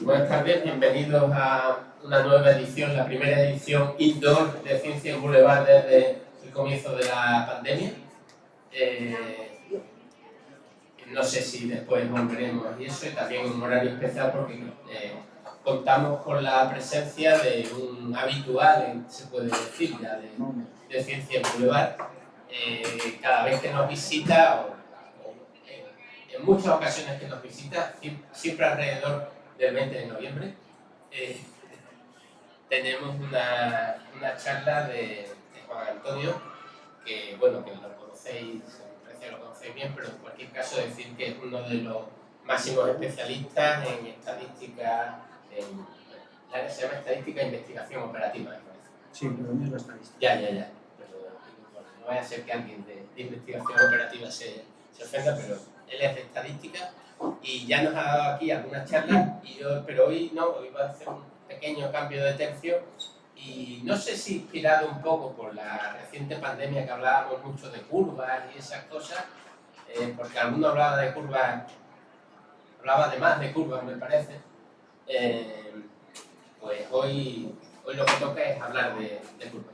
Buenas tardes, bienvenidos a una nueva edición, la primera edición indoor de Ciencia en Boulevard desde el comienzo de la pandemia. No sé si después volveremos y eso, y también un horario especial porque contamos con la presencia de un habitual, se puede decir, ya de Ciencia en Boulevard. Cada vez que nos visita, en muchas ocasiones que nos visita, siempre alrededor del 20 de noviembre, tenemos una charla de Juan Antonio, que bueno, que lo conocéis, lo conocéis bien, pero en cualquier caso decir que es uno de los máximos especialistas en estadística, la que se llama estadística e investigación operativa, me parece. Sí, pero no es la estadística. Ya. Pero, bueno, no vaya a ser que alguien de investigación operativa se ofenda, pero él es de estadística y ya nos ha dado aquí algunas charlas, pero hoy no, hoy va a hacer un pequeño cambio de tercio y no sé si inspirado un poco por la reciente pandemia que hablábamos mucho de curvas y esas cosas, porque alguno hablaba de curvas, hablaba de más de curvas me parece, pues hoy lo que toca es hablar de curvas.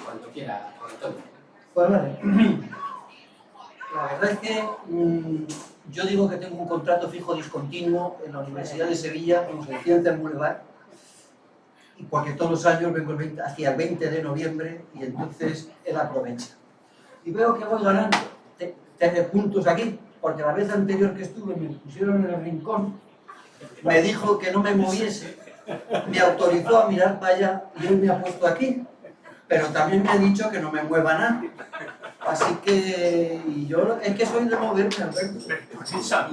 Cuando quiera, Juan Antonio. Pues vale. La verdad es que yo digo que tengo un contrato fijo discontinuo en la Universidad de Sevilla, como se decía en Boulevard, y porque todos los años vengo hacia el 20 de noviembre y entonces él aprovecha. Y veo que voy ganando tener puntos aquí, porque la vez anterior que estuve me pusieron en el rincón, me dijo que no me moviese, me autorizó a mirar para allá y él me ha puesto aquí, pero también me ha dicho que no me mueva nada. Así que yo es que soy de moverme, Alberto.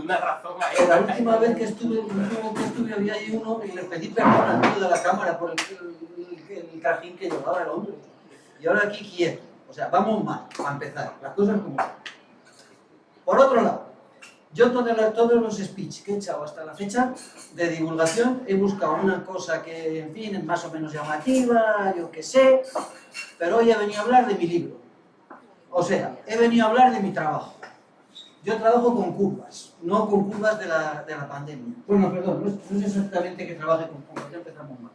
Una razón ahí. La última vez que estuve había ahí uno y le pedí perdón al tío de la cámara por el trajín que llevaba el hombre. Y ahora aquí quieto. O sea, vamos mal, a empezar. Las cosas como son. Por otro lado, yo todos los speech que he echado hasta la fecha de divulgación he buscado una cosa que, en fin, es más o menos llamativa, yo qué sé, pero hoy he venido a hablar de mi libro. O sea, he venido a hablar de mi trabajo. Yo trabajo con curvas, no con curvas de la pandemia. Bueno, perdón, no es exactamente que trabaje con curvas, ya empezamos mal.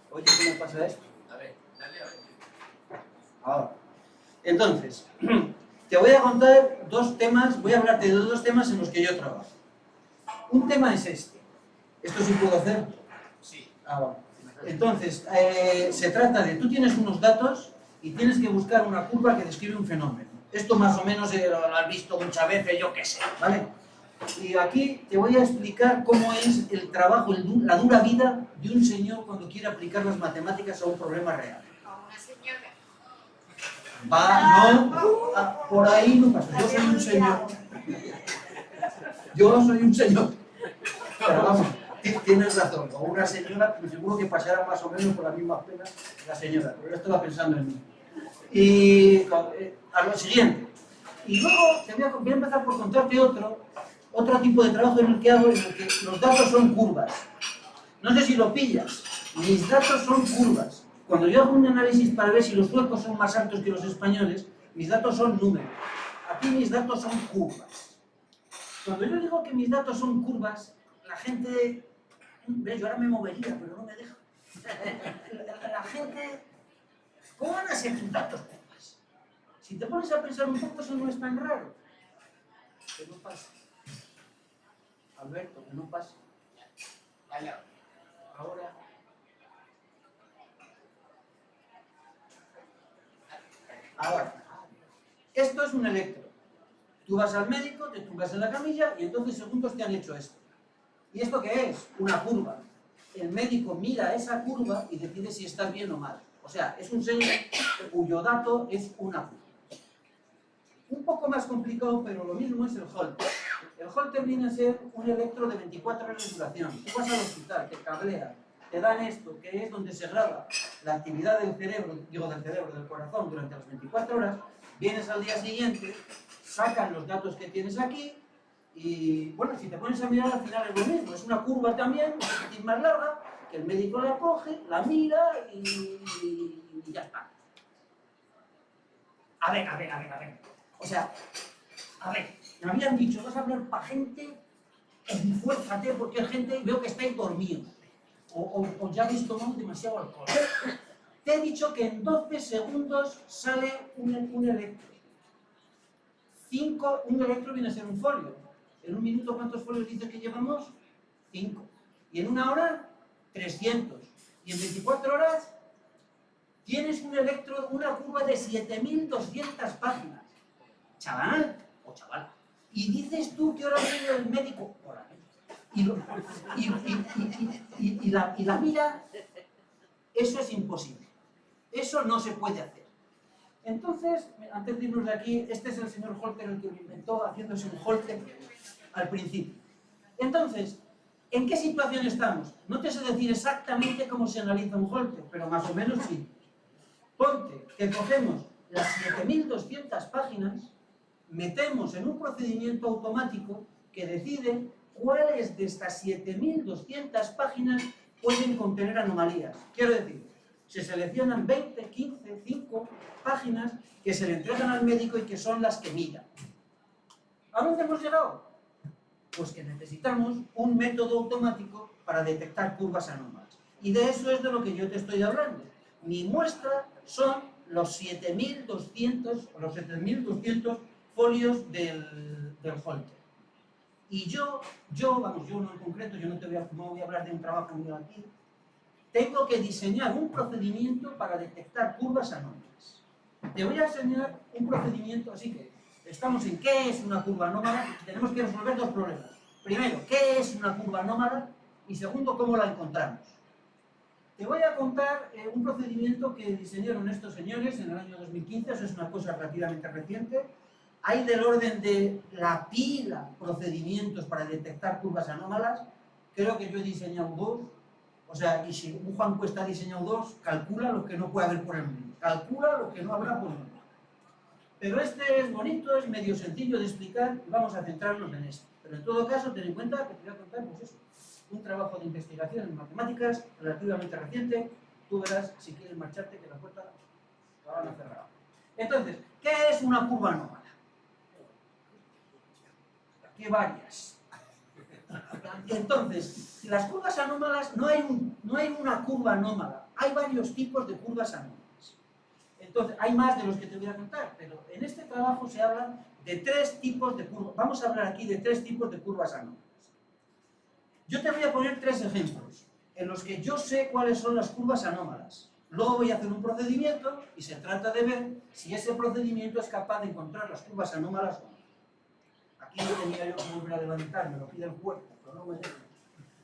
Oye, ¿cómo pasa esto? A ver, dale a ver. Ahora. Entonces, te voy a contar dos temas, voy a hablarte de dos temas en los que yo trabajo. Un tema es este. ¿Esto sí puedo hacer? Sí. Bueno. Entonces, se trata de, tú tienes unos datos y tienes que buscar una curva que describe un fenómeno. Esto más o menos lo has visto muchas veces, yo qué sé, ¿vale? Y aquí te voy a explicar cómo es el trabajo, la dura vida de un señor cuando quiere aplicar las matemáticas a un problema real. ¿A una señora? No, por ahí no pasa. Yo soy un señor. Yo soy un señor. Pero vamos, tienes razón. O una señora, pero seguro que pasará más o menos por las mismas penas la señora. Pero yo estaba pensando en mí. Y a lo siguiente. Y luego voy a empezar por contarte otro tipo de trabajo en el que hago, en el que los datos son curvas. No sé si lo pillas. Mis datos son curvas. Cuando yo hago un análisis para ver si los suecos son más altos que los españoles, mis datos son números. Aquí mis datos son curvas. Cuando yo digo que mis datos son curvas, la gente... ¿Ves? Yo ahora me movería, pero no me deja. La gente... ¿Cómo van a ser tus datos curvas? Si te pones a pensar un poco, eso no es tan raro. Que no pasa. Alberto, que no pasa. Ahora... Ahora, esto es un electro. Tú vas al médico, te tumbas en la camilla y en 12 segundos te han hecho esto. ¿Y esto qué es? Una curva. El médico mira esa curva y decide si está bien o mal. O sea, es un señor cuyo dato es una curva. Un poco más complicado, pero lo mismo es el Holter. El Holter viene a ser un electro de 24 horas de duración. Tú vas al hospital, te cablean, te dan esto, que es donde se graba la actividad del cerebro, del corazón durante las 24 horas, vienes al día siguiente, sacan los datos que tienes aquí y, bueno, si te pones a mirar al final es lo mismo, es una curva también, un poquitín más larga, que el médico la coge, la mira y ya está. A ver. O sea, a ver, me habían dicho, vas a hablar para gente, esfuérzate, porque hay gente, veo que estáis dormidos, o ya habéis tomado demasiado alcohol. Te he dicho que en 12 segundos sale un electro. Un electro viene a ser un folio. En un minuto, ¿cuántos folios dices que llevamos? 5. Y en una hora, 300. Y en 24 horas, tienes un electro, una curva de 7200 páginas. Chaval o chaval. Y dices tú que ahora viene el médico. Y la mira, eso es imposible. Eso no se puede hacer. Entonces, antes de irnos de aquí, este es el señor Holter el que lo inventó, haciéndose un Holter al principio. Entonces, ¿en qué situación estamos? No te sé decir exactamente cómo se analiza un Holter, pero más o menos sí. Ponte que cogemos las 7200 páginas, metemos en un procedimiento automático que decide cuáles de estas 7200 páginas pueden contener anomalías. Quiero decir, se seleccionan 20, 15, 5 páginas que se le entregan al médico y que son las que mira. ¿A dónde hemos llegado? Pues que necesitamos un método automático para detectar curvas anómalas. Y de eso es de lo que yo te estoy hablando. Mi muestra son los 7200 o los 7200 folios del Holter. Y yo no en concreto, yo no voy a hablar de un trabajo mío aquí, tengo que diseñar un procedimiento para detectar curvas anómalas. Te voy a enseñar un procedimiento, así que estamos en qué es una curva anómala, tenemos que resolver dos problemas. Primero, ¿qué es una curva anómala? Y segundo, ¿cómo la encontramos? Te voy a contar un procedimiento que diseñaron estos señores en el año 2015, eso es una cosa relativamente reciente. Hay del orden de la pila procedimientos para detectar curvas anómalas, creo que yo he diseñado 2. O sea, y si un Juan Cuesta ha diseñado 2, calcula lo que no puede haber por el medio. Calcula lo que no habrá por el medio. Pero este es bonito, es medio sencillo de explicar y vamos a centrarnos en esto. Pero en todo caso, ten en cuenta que te voy a contar, pues eso, un trabajo de investigación en matemáticas relativamente reciente. Tú verás, si quieres marcharte, que la puerta la van a cerrar. Entonces, ¿qué es una curva anómala? Aquí hay varias. Entonces, las curvas anómalas, no hay una curva anómala, hay varios tipos de curvas anómalas. Entonces, hay más de los que te voy a contar, pero en este trabajo se habla de 3 tipos de curvas. Vamos a hablar aquí de 3 tipos de curvas anómalas. Yo te voy a poner 3 ejemplos en los que yo sé cuáles son las curvas anómalas. Luego voy a hacer un procedimiento y se trata de ver si ese procedimiento es capaz de encontrar las curvas anómalas o no. Aquí no tenía yo que volver a levantar, me lo pide el cuerpo, pero no me dejo.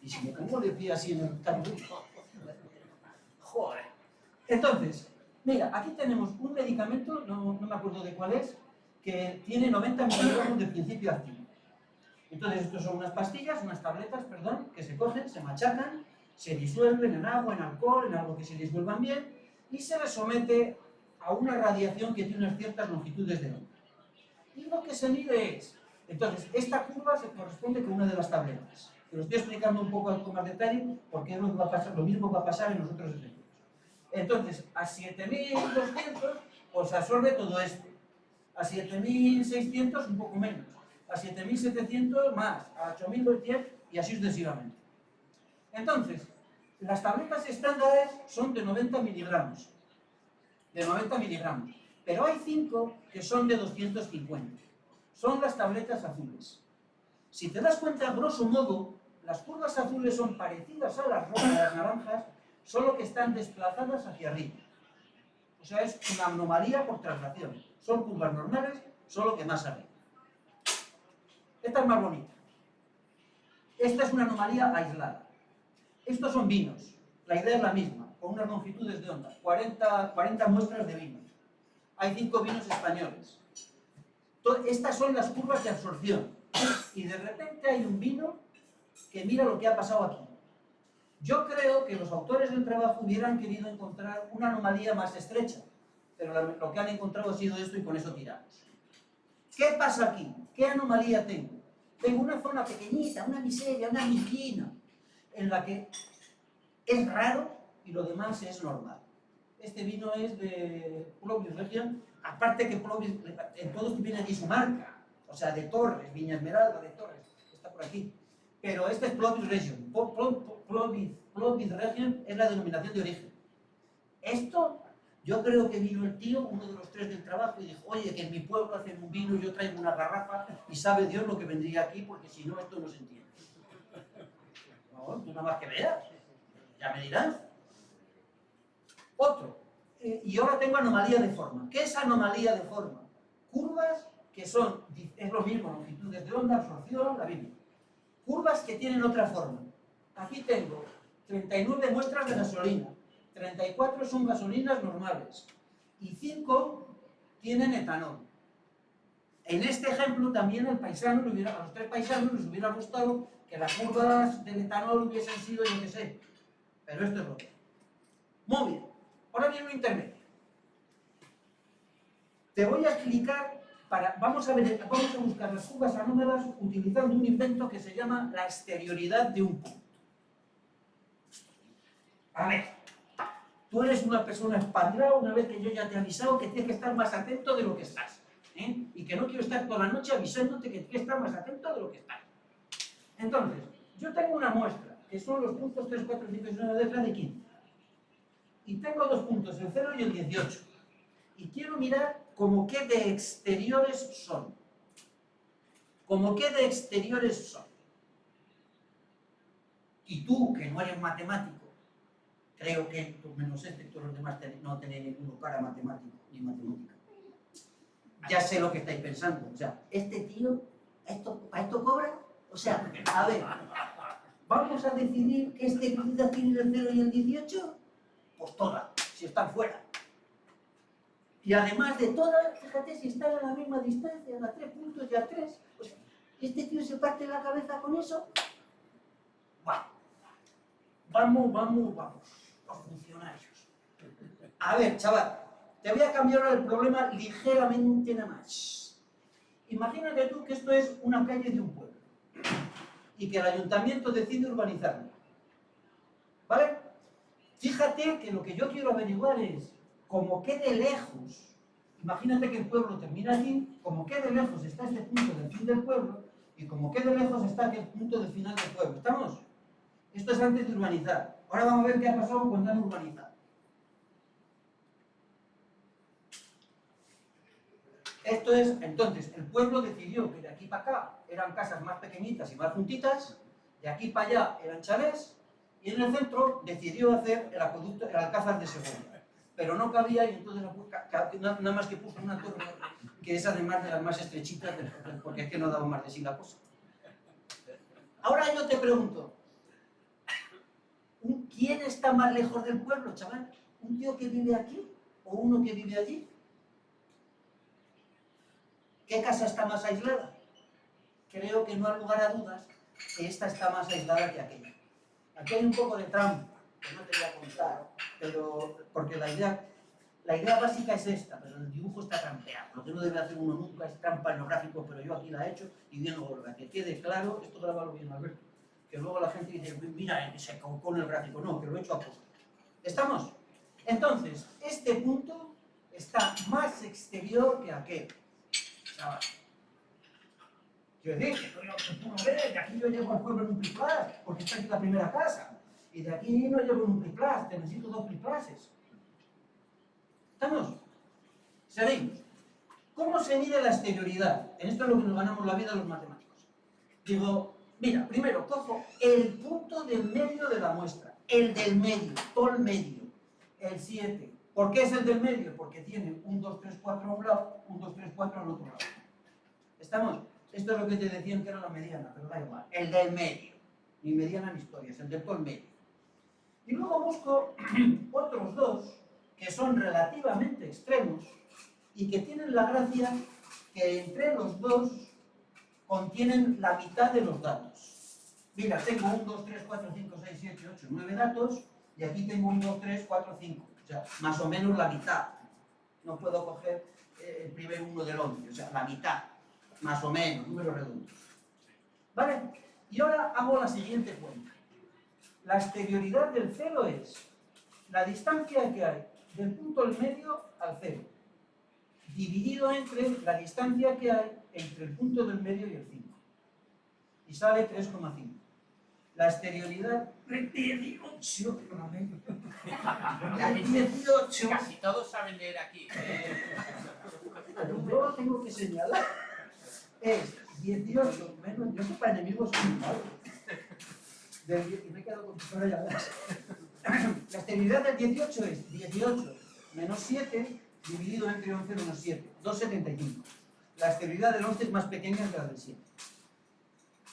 Y si me pongo de pie así en el tanto, joder. Entonces, mira, aquí tenemos un medicamento, no me acuerdo de cuál es, que tiene 90 miligramos de principio activo. Entonces, estos son unas pastillas, unas tabletas, perdón, que se cogen, se machacan, se disuelven en agua, en alcohol, en algo que se disuelvan bien, y se les somete a una radiación que tiene unas ciertas longitudes de onda. Y lo que se mide es, entonces, esta curva se corresponde con una de las tabletas. Te lo estoy explicando un poco con más detalle, porque lo mismo va a pasar en los otros ejemplos. Entonces, a 7200, pues absorbe todo esto. A 7600, un poco menos. A 7700, más. A 8200, y así sucesivamente. Entonces, las tabletas estándares son de 90 miligramos. De 90 miligramos. Pero hay 5 que son de 250. Son las tabletas azules. Si te das cuenta, grosso modo, las curvas azules son parecidas a las rojas, a las naranjas, solo que están desplazadas hacia arriba. O sea, es una anomalía por traslación. Son curvas normales, solo que más arriba. Esta es más bonita. Esta es una anomalía aislada. Estos son vinos. La idea es la misma, con unas longitudes de onda. 40 muestras de vino. Hay 5 vinos españoles. Estas son las curvas de absorción. Y de repente hay un vino que mira lo que ha pasado aquí. Yo creo que los autores del trabajo hubieran querido encontrar una anomalía más estrecha, pero lo que han encontrado ha sido esto y con eso tiramos. ¿Qué pasa aquí? ¿Qué anomalía tengo? Tengo una zona pequeñita, una miseria, una miquina, en la que es raro y lo demás es normal. Este vino es de Globus Region, aparte que Plovis, en todos tiene aquí su marca, o sea, de Torres, Viña Esmeralda, de Torres, está por aquí. Pero este es Plovis Region. Plovis Region es la denominación de origen. Esto, yo creo que vino el tío, uno de los tres del trabajo, y dijo, oye, que en mi pueblo hacen un vino, yo traigo una garrafa, y sabe Dios lo que vendría aquí, porque si no, esto no se entiende. No, tú nada más que veas, ya me dirás. Otro, y ahora tengo anomalía de forma. ¿Qué es anomalía de forma? Curvas que son, es lo mismo, longitudes de onda, absorción, la misma. Curvas que tienen otra forma. Aquí tengo 39 muestras de gasolina, 34 son gasolinas normales y 5 tienen etanol. En este ejemplo también al paisano, a los tres paisanos les hubiera gustado que las curvas del etanol hubiesen sido, yo qué sé, pero esto es lo que hay. Muy bien, ahora viene un intermedio. Te voy a explicar, vamos a buscar las curvas anómalas utilizando un invento que se llama la exterioridad de un punto. A ver, tú eres una persona espabilada una vez que yo ya te he avisado que tienes que estar más atento de lo que estás. Y que no quiero estar toda la noche avisándote que tienes que estar más atento de lo que estás. Entonces, yo tengo una muestra, que son los puntos 3, 4, 5 y 9 de 15. Y tengo dos puntos, el 0 y el 18. Y quiero mirar como qué de exteriores son. Como qué de exteriores son. Y tú, que no eres matemático, creo que, menos este, todos los demás no tenéis ninguno cara matemático ni matemática. Ya sé lo que estáis pensando. O sea, este tío, ¿a esto cobra? O sea, a ver, ¿vamos a decidir que este medida tiene el 0 y el 18? Pues todas, si están fuera. Y además de todas, fíjate si están a la misma distancia, a 3 puntos y a 3. O sea, ¿este tío se parte la cabeza con eso? Vamos, los funcionarios. A ver, chaval, te voy a cambiar el problema ligeramente nada más. Imagínate tú que esto es una calle de un pueblo y que el ayuntamiento decide urbanizarla. ¿Vale? Fíjate que lo que yo quiero averiguar es como quede lejos. Imagínate que el pueblo termina aquí, como quede lejos está este punto del fin del pueblo y como quede lejos está aquel punto del final del pueblo. ¿Estamos? Esto es antes de urbanizar. Ahora vamos a ver qué ha pasado cuando han urbanizado. Esto es, entonces, el pueblo decidió que de aquí para acá eran casas más pequeñitas y más juntitas, de aquí para allá eran chalés, y en el centro decidió hacer el acueducto, el Alcázar de Segovia. Pero no cabía y entonces nada más que puso una torre, que es además de las más estrechitas, porque es que no daba más de sí la cosa. Ahora yo te pregunto, ¿quién está más lejos del pueblo, chaval? ¿Un tío que vive aquí o uno que vive allí? ¿Qué casa está más aislada? Creo que no hay lugar a dudas que esta está más aislada que aquella. Aquí hay un poco de trampa, que no te voy a contar, pero porque la idea básica es esta, pero el dibujo está trampeado. Lo que no debe hacer uno nunca es trampa en los gráficos, pero yo aquí la he hecho y bien gorda. Que quede claro, esto grábalo bien, Alberto, que luego la gente dice, mira, se con el gráfico. No, que lo he hecho a poco. ¿Estamos? Entonces, este punto está más exterior que aquel. Chaval. Quiero decir, que tú no ves, de aquí yo llego al pueblo en un plis-plas, porque está aquí la primera casa. Y de aquí no llevo en un plis-plas, te necesito 2 plis-plases. ¿Estamos? Seguimos. ¿Cómo se mide la exterioridad? En esto es lo que nos ganamos la vida los matemáticos. Digo, mira, primero cojo el punto del medio de la muestra, el del medio, todo el medio, el 7. ¿Por qué es el del medio? Porque tiene 1, 2, 3, 4 a un lado, 1, 2, 3, 4 al otro lado. ¿Estamos? Esto es lo que te decían que era la mediana, pero da igual. El del medio. Ni mediana ni historia, es el del todo el medio. Y luego busco otros dos que son relativamente extremos y que tienen la gracia que entre los dos contienen la mitad de los datos. Mira, tengo 1, 2, 3, 4, 5, 6, 7, 8, 9 datos y aquí tengo 1, 2, 3, 4, 5. O sea, más o menos la mitad. No puedo coger el primer 1 del 11, o sea, la mitad. Más o menos, números redondos. ¿Vale? Y ahora hago la siguiente cuenta. La exterioridad del cero es la distancia que hay del punto del medio al cero. dividido entre la distancia que hay entre el punto del medio y el 5. Y sale 3,5. La exterioridad del 18. El 18. Casi todos saben leer aquí. Pero yo lo tengo que señalar. Es 18 menos. Yo sé para enemigos son muy malos. Y me he quedado con tu cara ya verás. La exterioridad del 18 es 18 menos 7 dividido entre 11 menos 7. 2,75. La exterioridad del 11 es más pequeña que la del 7.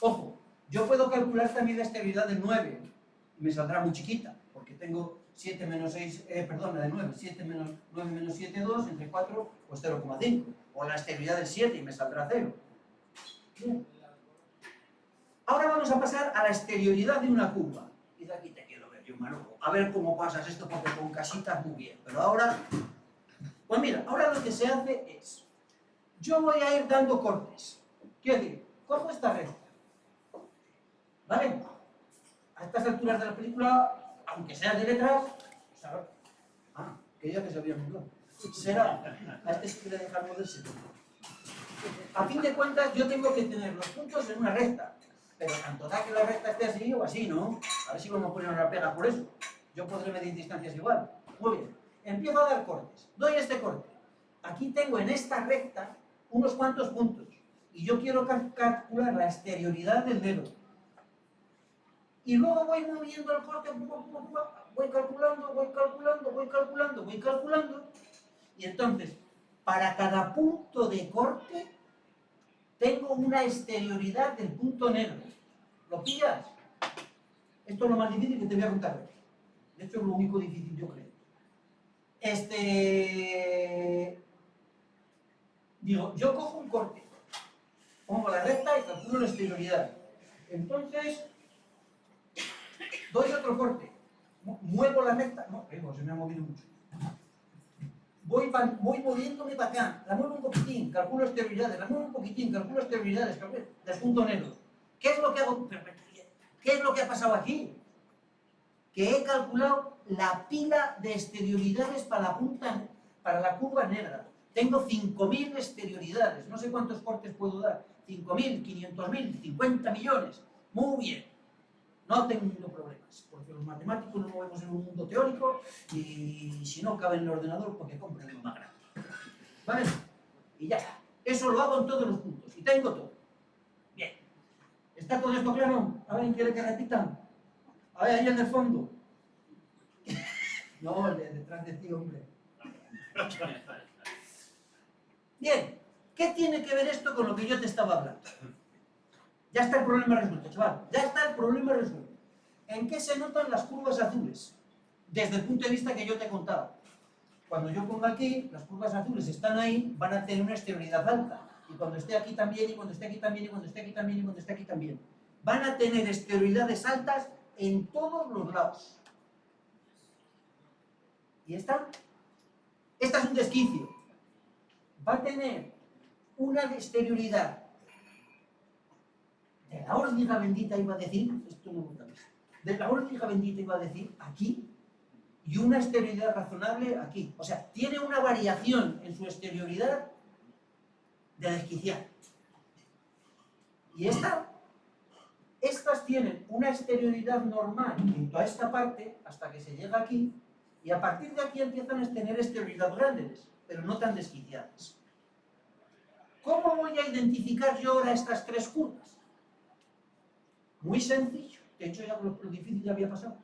Ojo, yo puedo calcular también la exterioridad del 9 y me saldrá muy chiquita, porque tengo 7 menos 6, perdón, la de 9, 7 menos 9 menos 7, 2, entre 4, pues 0,5. O la exterioridad del 7 y me saldrá 0. Bien. Ahora vamos a pasar a la exterioridad de una curva. Y de aquí te quiero ver, yo maluco. A ver cómo pasas esto, porque con casitas muy bien. Pero ahora, pues mira, ahora lo que se hace es, yo voy a ir dando cortes. Quiero decir, cojo esta recta. ¿Vale? A estas alturas de la película, aunque sea de letras, ¿sabes? Ah, quería que se había mudado. Será, a este se quiere dejar moverse. A fin de cuentas, yo tengo que tener los puntos en una recta. Pero tanto da que la recta esté así o así, ¿no? A ver si vamos a poner una pega por eso. Yo podré medir distancias igual. Muy bien. Empiezo a dar cortes. Doy este corte. Aquí tengo en esta recta unos cuantos puntos. Y yo quiero calcular la exterioridad del dedo. Y luego voy moviendo el corte, voy calculando. Y entonces, para cada punto de corte, tengo una exterioridad del punto negro. ¿Lo pillas? Esto es lo más difícil que te voy a contar. De hecho, es lo único difícil, yo creo. Digo, yo cojo un corte, pongo la recta y calculo la exterioridad. Entonces, doy otro corte, muevo la recta, no, se me ha movido mucho. Voy moviéndome para acá, la muevo un poquitín, calculo exterioridades, la muevo un poquitín, calculo exterioridades, del punto negro. ¿Qué es lo que hago? ¿Qué es lo que ha pasado aquí? Que he calculado la pila de exterioridades para la curva negra. Tengo 5.000 exterioridades, no sé cuántos cortes puedo dar, 5.000, 500.000, 50 millones. Muy bien. No tengo problemas, porque los matemáticos nos movemos en un mundo teórico y si no cabe en el ordenador, porque compren uno más grande. ¿Vale? Y ya está. Eso lo hago en todos los puntos y tengo todo. Bien. ¿Está todo esto claro? ¿Alguien quiere que repitan? A ver, ahí en el fondo. No, el de detrás de ti, hombre. Bien. ¿Qué tiene que ver esto con lo que yo te estaba hablando? Ya está el problema resuelto, chaval. Ya está el problema resuelto. ¿En qué se notan las curvas azules? Desde el punto de vista que yo te he contado. Cuando yo pongo aquí, las curvas azules están ahí, van a tener una exterioridad alta. Y cuando esté aquí también, y cuando esté aquí también, y cuando esté aquí también, y cuando esté aquí también. Van a tener exterioridades altas en todos los lados. ¿Y esta? Esta es un desquicio. Va a tener una exterioridad de la órdiga bendita, iba a decir, esto no me gusta más, de la órdiga bendita iba a decir aquí, y una exterioridad razonable aquí. O sea, tiene una variación en su exterioridad de desquiciar. Y estas tienen una exterioridad normal en toda esta parte, hasta que se llega aquí, y a partir de aquí empiezan a tener exterioridad grandes, pero no tan desquiciadas. ¿Cómo voy a identificar yo ahora estas tres curvas? Muy sencillo. De hecho, ya lo difícil ya había pasado.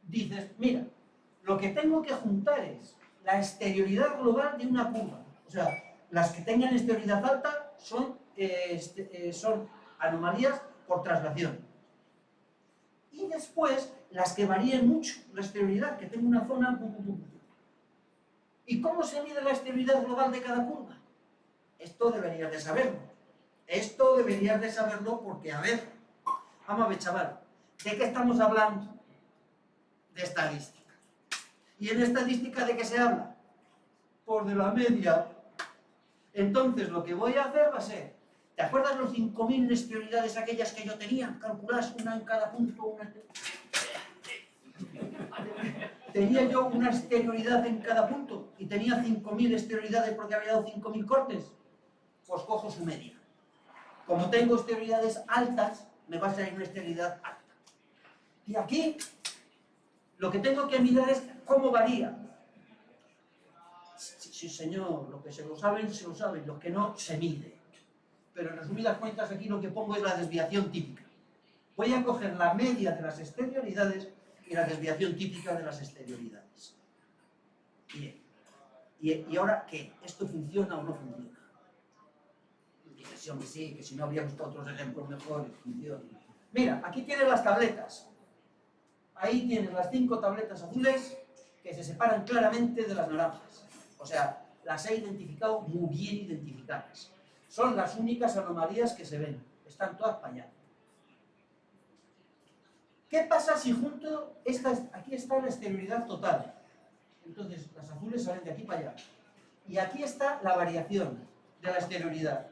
Dices, mira, lo que tengo que juntar es la exterioridad global de una curva. O sea, las que tengan exterioridad alta son anomalías por traslación. Y después, las que varíen mucho la exterioridad, que tenga una zona... ¿Y cómo se mide la exterioridad global de cada curva? Esto deberías de saberlo. Esto deberías de saberlo porque, a ver, vamos a ver, chaval, ¿de qué estamos hablando? De estadística. ¿Y en estadística de qué se habla? Por de la media. Entonces, lo que voy a hacer va a ser, ¿te acuerdas los 5.000 exterioridades aquellas que yo tenía? Calculas una en cada punto, una... tenía yo una exterioridad en cada punto y tenía 5.000 exterioridades porque había dado 5.000 cortes, pues cojo su media. Como tengo exterioridades altas, me va a salir una exterioridad alta. Y aquí lo que tengo que mirar es cómo varía. Sí, señor, lo que se lo saben, los que no, se mide. Pero en resumidas cuentas aquí lo que pongo es la desviación típica. Voy a coger la media de las exterioridades y la desviación típica de las exterioridades. Bien. ¿Y ahora qué? ¿Esto funciona o no funciona? Dice, sí, hombre, sí, que si no habría buscado otros ejemplos mejores, funciona. Mira, aquí tienes las tabletas. Ahí tienes las 5 tabletas azules que se separan claramente de las naranjas. O sea, las he identificado muy bien identificadas. Son las únicas anomalías que se ven. Están todas para allá. ¿Qué pasa si junto aquí está la exterioridad total? Entonces, las azules salen de aquí para allá. Y aquí está la variación de la exterioridad.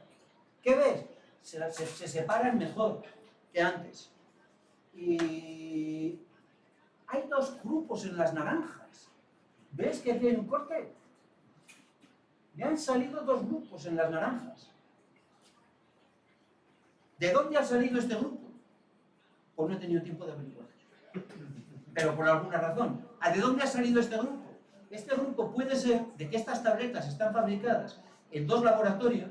¿Qué ves? Se separan mejor que antes. Y hay 2 grupos en las naranjas. ¿Ves que aquí hay un corte? Me han salido 2 grupos en las naranjas. ¿De dónde ha salido este grupo? Pues no he tenido tiempo de averiguar. Pero por alguna razón. ¿De dónde ha salido este grupo? Este grupo puede ser de que estas tabletas están fabricadas en 2 laboratorios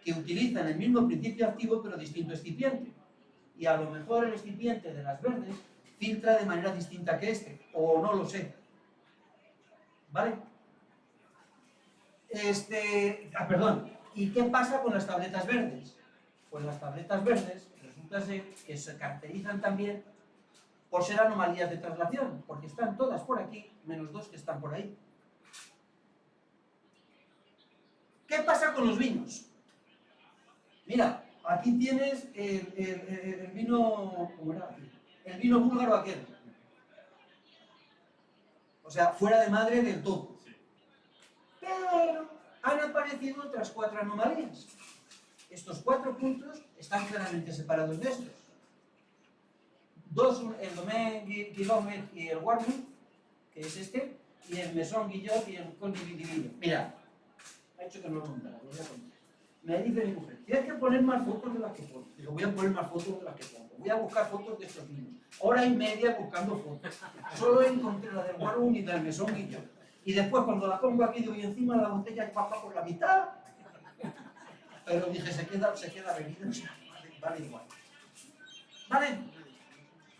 que utilizan el mismo principio activo pero distinto excipiente. Y a lo mejor el excipiente de las verdes filtra de manera distinta que este, o no lo sé. ¿Vale? Perdón. ¿Y qué pasa con las tabletas verdes? Pues las tabletas verdes resulta ser que se caracterizan también por ser anomalías de traslación, porque están todas por aquí, menos 2 que están por ahí. ¿Qué pasa con los vinos? Mira, aquí tienes el vino, ¿cómo era aquí? El vino búlgaro aquel. O sea, fuera de madre del todo. Pero han aparecido otras 4 anomalías. Estos 4 puntos están claramente separados de estos. 2, el Domaine Guillaume y el Warming, que es este, y el Maison Guillot y el Conde Dividido. Mira, ha hecho que no lo contara, lo voy a contar. Me dice mi mujer, tienes que poner más fotos de las que pongo. Digo, voy a poner más fotos de las que pongo. Voy a buscar fotos de estos niños. 1h30 buscando fotos. Solo encontré la del Warming y del Maison Guillot. Y después cuando la pongo aquí, digo, y encima la botella pasa por la mitad. Pero dije, se queda bebida, vale igual. ¿Vale?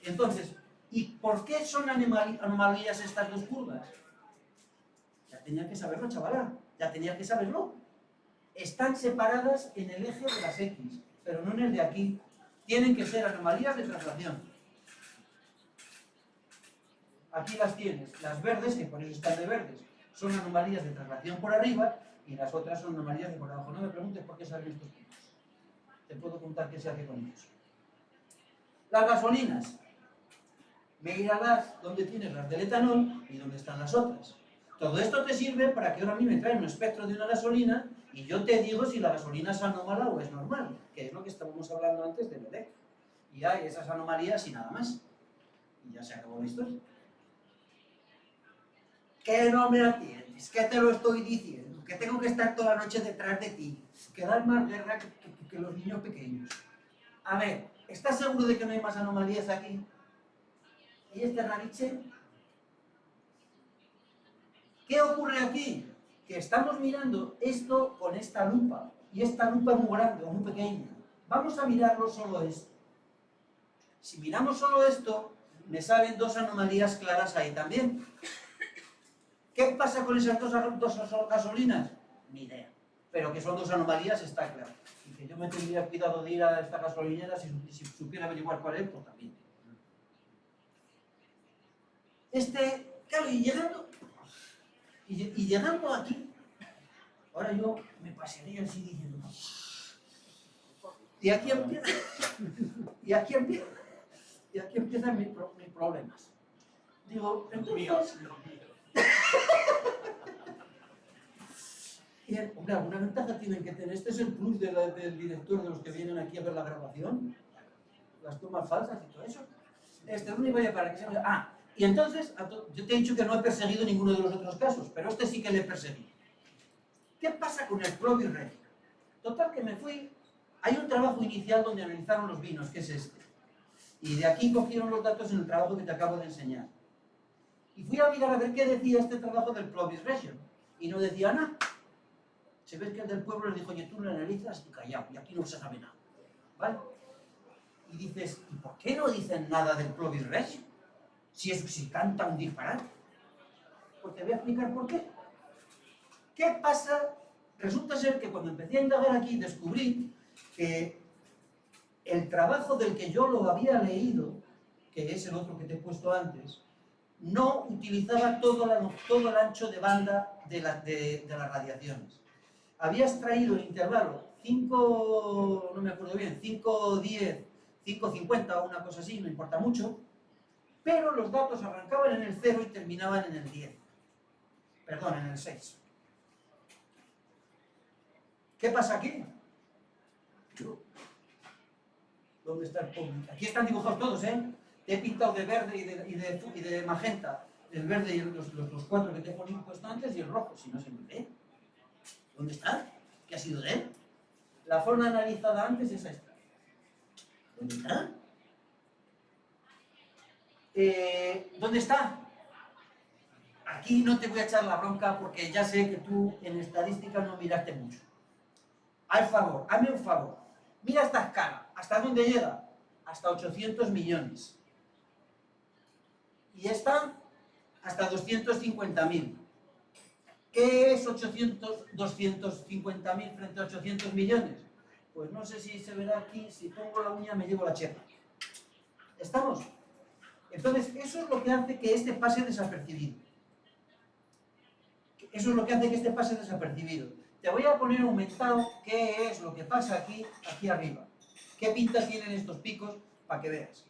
Entonces, ¿y por qué son anomalías estas 2 curvas? Ya tenía que saberlo, chavala, ya tenía que saberlo. Están separadas en el eje de las X, pero no en el de aquí. Tienen que ser anomalías de traslación. Aquí las tienes, las verdes, que por eso están de verdes, son anomalías de traslación por arriba, y las otras son anomalías de por abajo. No me preguntes por qué salen estos puntos. Te puedo contar qué se hace con ellos. Las gasolinas. Mírala dónde tienes las del etanol y dónde están las otras. Todo esto te sirve para que ahora a mí me traen un espectro de una gasolina y yo te digo si la gasolina es anómala o es normal, que es lo que estábamos hablando antes de BD. Y hay esas anomalías y nada más. Y ya se acabó la historia. ¿Qué no me atiendes? ¿Qué te lo estoy diciendo? Que tengo que estar toda la noche detrás de ti. Que das más guerra que los niños pequeños. A ver, ¿estás seguro de que no hay más anomalías aquí? ¿Y este rabiche? ¿Qué ocurre aquí? Que estamos mirando esto con esta lupa. Y esta lupa es muy grande o muy pequeña. Vamos a mirarlo solo esto. Si miramos solo esto, me salen 2 anomalías claras ahí también. ¿Qué pasa con esas dos gasolinas? Ni idea. Pero que son 2 anomalías está claro. Y que yo me tendría cuidado de ir a esta gasolinera si supiera averiguar cuál es, pues también. Claro, y llegando aquí, ahora yo me pasearía así diciendo, y aquí empiezan mis problemas. Digo, entonces, y hombre, alguna ventaja tienen que tener. Este es el plus del director, de los que vienen aquí a ver la grabación, las tomas falsas y todo eso. Lo único para que se vea. Y entonces, yo te he dicho que no he perseguido ninguno de los otros casos, pero este sí que le he perseguido. ¿Qué pasa con el Probis Regium? Total que me fui. Hay un trabajo inicial donde analizaron los vinos, que es este. Y de aquí cogieron los datos en el trabajo que te acabo de enseñar. Y fui a mirar a ver qué decía este trabajo del Probis Regium. Y no decía nada. Se ve que el del pueblo les dijo, oye, tú lo analizas y callado, y aquí no se sabe nada. ¿Vale? Y dices, ¿y por qué no dicen nada del Probis Regium? Si canta un disparate. Pues te voy a explicar por qué. ¿Qué pasa? Resulta ser que cuando empecé a indagar aquí descubrí que el trabajo del que yo lo había leído, que es el otro que te he puesto antes, no utilizaba todo el ancho de banda de las radiaciones. Había extraído el intervalo 5, no me acuerdo bien, 5,10, 5,50 o una cosa así, no importa mucho, pero los datos arrancaban en el 0 y terminaban en el 10. Perdón, en el 6. ¿Qué pasa aquí? ¿Dónde está el público? Aquí están dibujados todos, ¿eh? Te he pintado de verde y de magenta. El verde y los 4 que te he puesto antes y el rojo, si no se me ve. ¿Dónde está? ¿Qué ha sido de él? La forma analizada antes es esta. ¿Dónde está? ¿Dónde está? Aquí no te voy a echar la bronca porque ya sé que tú en estadística no miraste mucho. Al favor, hazme un favor. Mira esta escala. ¿Hasta dónde llega? Hasta 800 millones. Y esta hasta 250.000. ¿Qué es 250.000 frente a 800 millones? Pues no sé si se verá aquí, si pongo la uña me llevo la chepa. ¿Estamos? Entonces, eso es lo que hace que este pase desapercibido. Eso es lo que hace que este pase desapercibido. Te voy a poner aumentado qué es lo que pasa aquí arriba. ¿Qué pinta tienen estos picos? Para que veas.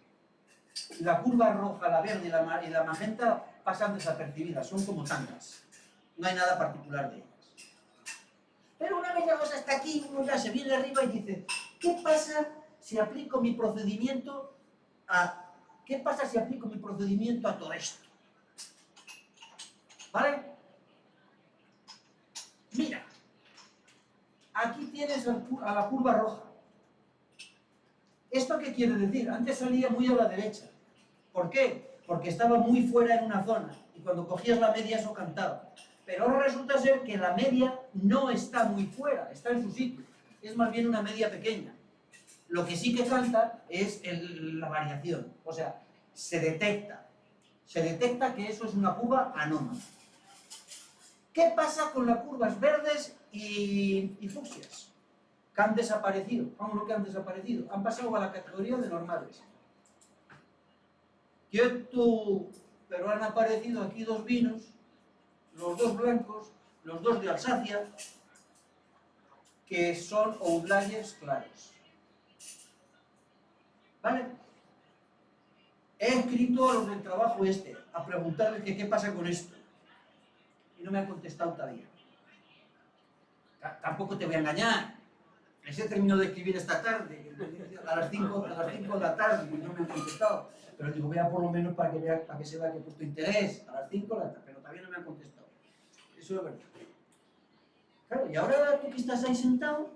La curva roja, la verde y la magenta pasan desapercibidas, son como tantas. No hay nada particular de ellas. Pero una vez llegamos hasta aquí, uno ya se viene arriba y dice, ¿qué pasa si aplico mi procedimiento a todo esto? ¿Vale? Mira, aquí tienes a la curva roja. ¿Esto qué quiere decir? Antes salía muy a la derecha. ¿Por qué? Porque estaba muy fuera en una zona y cuando cogías la media eso cantaba. Pero ahora resulta ser que la media no está muy fuera, está en su sitio. Es más bien una media pequeña. Lo que sí que canta es la variación. O sea, se detecta que eso es una curva anómala. ¿Qué pasa con las curvas verdes y fucsias? Que han desaparecido. Vamos, lo que han desaparecido. Han pasado a la categoría de normales. Quieto, pero han aparecido aquí dos vinos, los dos blancos, los dos de Alsacia, que son outliers claros. ¿Vale? He escrito a los del trabajo a preguntarles que qué pasa con esto. Y no me han contestado todavía. Tampoco te voy a engañar. Les he terminado de escribir esta tarde, a las 5 de la tarde, y no me han contestado. Pero digo, vea por lo menos para que se vea que por tu interés, a las 5 de la tarde, pero todavía no me han contestado. Eso es verdad. Claro, y ahora tú que estás ahí sentado,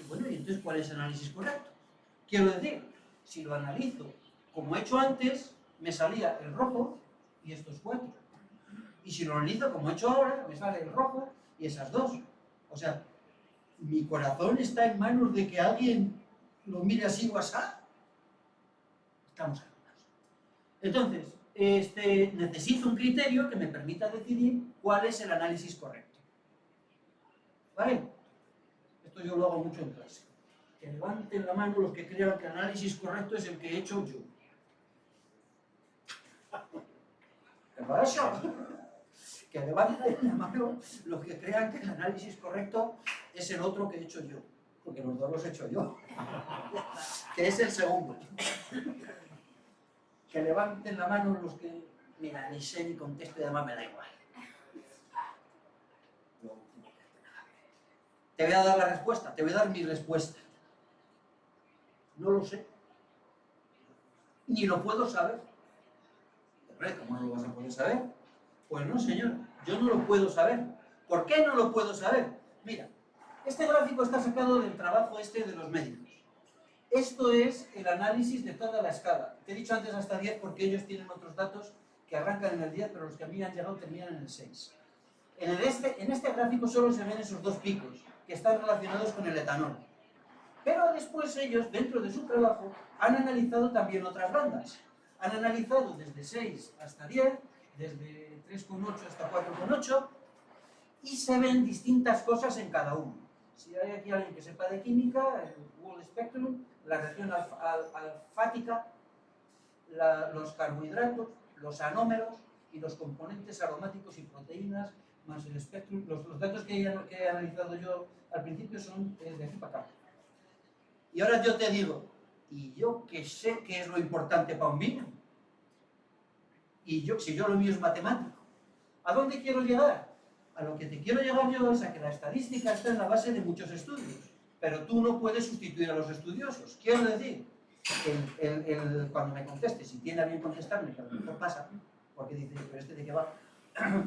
bueno, ¿y entonces cuál es el análisis correcto? Quiero decir, si lo analizo como he hecho antes, me salía el rojo y estos 4. Y si lo analizo como he hecho ahora, me sale el rojo y esas 2. O sea, mi corazón está en manos de que alguien lo mire así o asá. Estamos arreglados. Entonces, necesito un criterio que me permita decidir cuál es el análisis correcto. ¿Vale? Esto yo lo hago mucho en clase. Que levanten la mano los que crean que el análisis correcto es el que he hecho yo. ¿Qué pasa? Que levanten la mano los que crean que el análisis correcto es el otro que he hecho yo, porque los dos los he hecho yo, que es el segundo. Que levanten la mano los que, mira, ni sé ni contesto y además me da igual. Te voy a dar la respuesta, te voy a dar mi respuesta. No lo sé. Ni lo puedo saber. Hombre, ¿cómo no lo vas a poder saber? Pues no, señor, yo no lo puedo saber. ¿Por qué no lo puedo saber? Mira, este gráfico está sacado del trabajo este de los médicos. Esto es el análisis de toda la escala. Te he dicho antes hasta 10 porque ellos tienen otros datos que arrancan en el 10, pero los que a mí han llegado terminan en el 6. En este gráfico solo se ven esos dos picos, que están relacionados con el etanol. Pero después ellos, dentro de su trabajo, han analizado también otras bandas. Han analizado desde 6 hasta 10, desde 3,8 hasta 4,8, y se ven distintas cosas en cada uno. Si hay aquí alguien que sepa de química, el Whole Spectrum, la región alfática, los carbohidratos, los anómeros y los componentes aromáticos y proteínas, más el espectrum. Los datos que he analizado yo al principio son de aquí para acá. Y ahora yo te digo, ¿y yo qué sé qué es lo importante para un vino? Y yo, si yo lo mío es matemático, ¿a dónde quiero llegar? A lo que te quiero llegar yo es a que la estadística está en la base de muchos estudios, pero tú no puedes sustituir a los estudiosos. Quiero decir, cuando me conteste, si tiene a bien contestarme, que a lo mejor pasa, porque dice, pero este de qué va,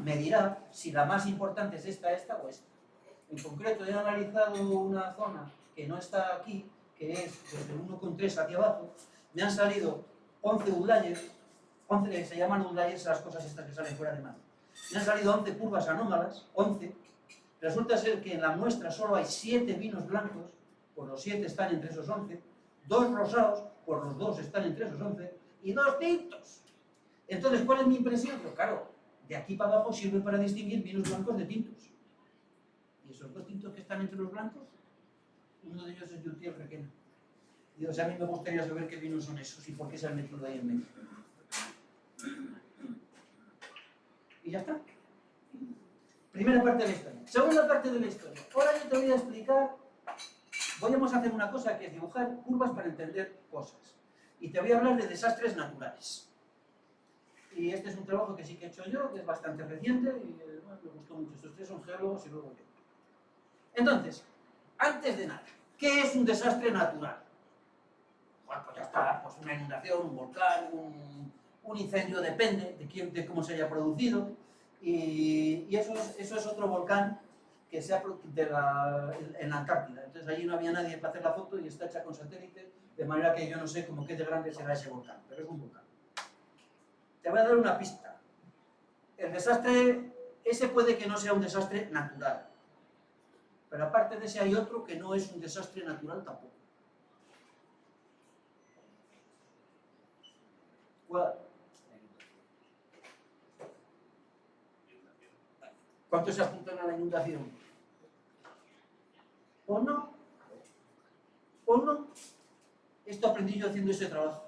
me dirá si la más importante es esta o esta. En concreto, he analizado una zona que no está aquí, que es desde 1,3 hacia abajo, me han salido 11 outliers, 11, se llaman outliers las cosas estas que salen fuera de mano. Me han salido 11 curvas anómalas, 11. Resulta ser que en la muestra solo hay 7 vinos blancos, pues los 7 están entre esos 11, 2 rosados, pues los 2 están entre esos 11, y 2 tintos. Entonces, ¿cuál es mi impresión? Pues claro, de aquí para abajo sirve para distinguir vinos blancos de tintos. Y esos 2 tintos que están entre los blancos, uno de ellos es Yurtiel Requena. Y o sea, a mí me gustaría saber qué vinos son esos y por qué se han metido ahí en medio. Y ya está. Primera parte de la historia. Segunda parte de la historia. Ahora yo te voy a explicar, vamos a hacer una cosa que es dibujar curvas para entender cosas. Y te voy a hablar de desastres naturales. Y este es un trabajo que sí que he hecho yo, que es bastante reciente y bueno, me gustó mucho. Estos 3 son geólogos y luego yo. Entonces, antes de nada, ¿qué es un desastre natural? Bueno, pues ya está, pues una inundación, un volcán, un incendio, depende de cómo se haya producido. Y eso es otro volcán que se ha en la Antártida. Entonces allí no había nadie para hacer la foto y está hecha con satélite, de manera que yo no sé cómo qué de grande será ese volcán, pero es un volcán. Te voy a dar una pista. El desastre, ese puede que no sea un desastre natural, pero aparte de ese hay otro que no es un desastre natural tampoco. ¿Cuál? ¿Cuántos se apuntan a la inundación? ¿O no? ¿O no? Esto aprendí yo haciendo ese trabajo.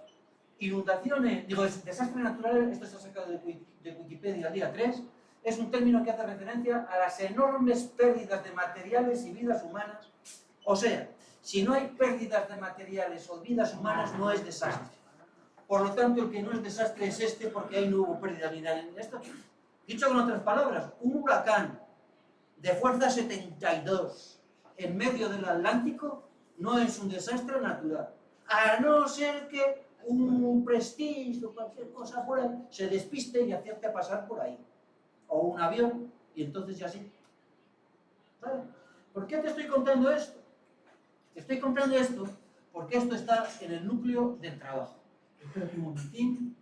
Inundaciones, desastre natural, esto se ha sacado de Wikipedia al día 3, es un término que hace referencia a las enormes pérdidas de materiales y vidas humanas. O sea, si no hay pérdidas de materiales o vidas humanas, no es desastre. Por lo tanto, el que no es desastre es este, porque ahí no hubo pérdida ni nada. Dicho con otras palabras, un huracán de fuerza 72 en medio del Atlántico no es un desastre natural. A no ser que un Prestige o cualquier cosa por ahí se despiste y acierte a pasar por ahí. O un avión, y entonces ya sí. ¿Vale? ¿Por qué te estoy contando esto? Te estoy contando esto porque esto está en el núcleo del trabajo. Espérate un momentín.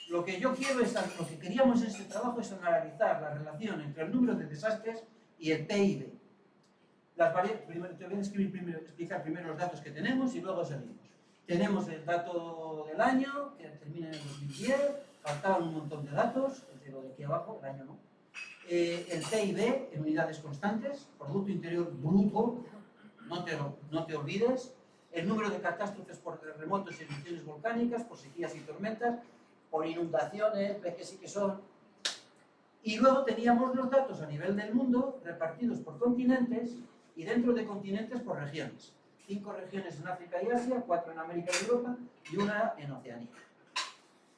Lo que yo quiero es, lo que queríamos en este trabajo es analizar la relación entre el número de desastres y el PIB. Te voy a explicar primero los datos que tenemos y luego seguimos. Tenemos el dato del año, que termina en el 2010, faltaban un montón de datos, lo de aquí abajo, el año no. El PIB en unidades constantes, Producto Interior Bruto, no te olvides. El número de catástrofes por terremotos y erupciones volcánicas, por sequías y tormentas, por inundaciones, que sí que son. Y luego teníamos los datos a nivel del mundo, repartidos por continentes, y dentro de continentes por regiones. 5 regiones en África y Asia, 4 en América y Europa, y una en Oceanía.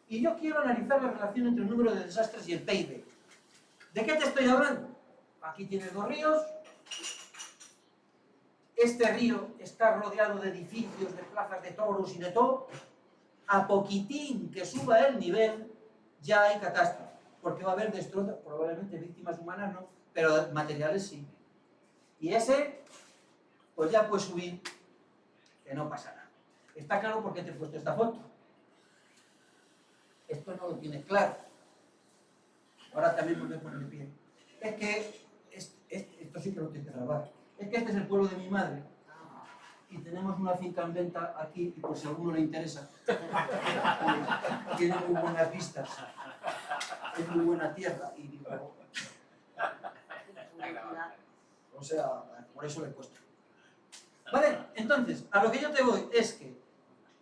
Y yo quiero analizar la relación entre el número de desastres y el PIB. ¿De qué te estoy hablando? Aquí tienes 2 ríos. Este río está rodeado de edificios, de plazas de toros y de todo. A poquitín que suba el nivel, ya hay catástrofe, porque va a haber destrozos, probablemente víctimas humanas no, pero materiales sí. Y ese, pues ya puede subir, que no pasa nada. Está claro por qué te he puesto esta foto. Esto no lo tienes claro. Ahora también me voy a poner de pie. Es que, esto sí que lo tienes que grabar. Es que este es el pueblo de mi madre. Y tenemos una finca en venta aquí, y por si a alguno le interesa. Tiene muy buenas vistas. Es muy buena tierra. Y digo, o sea, por eso le cuesta. Vale, entonces, a lo que yo te voy es que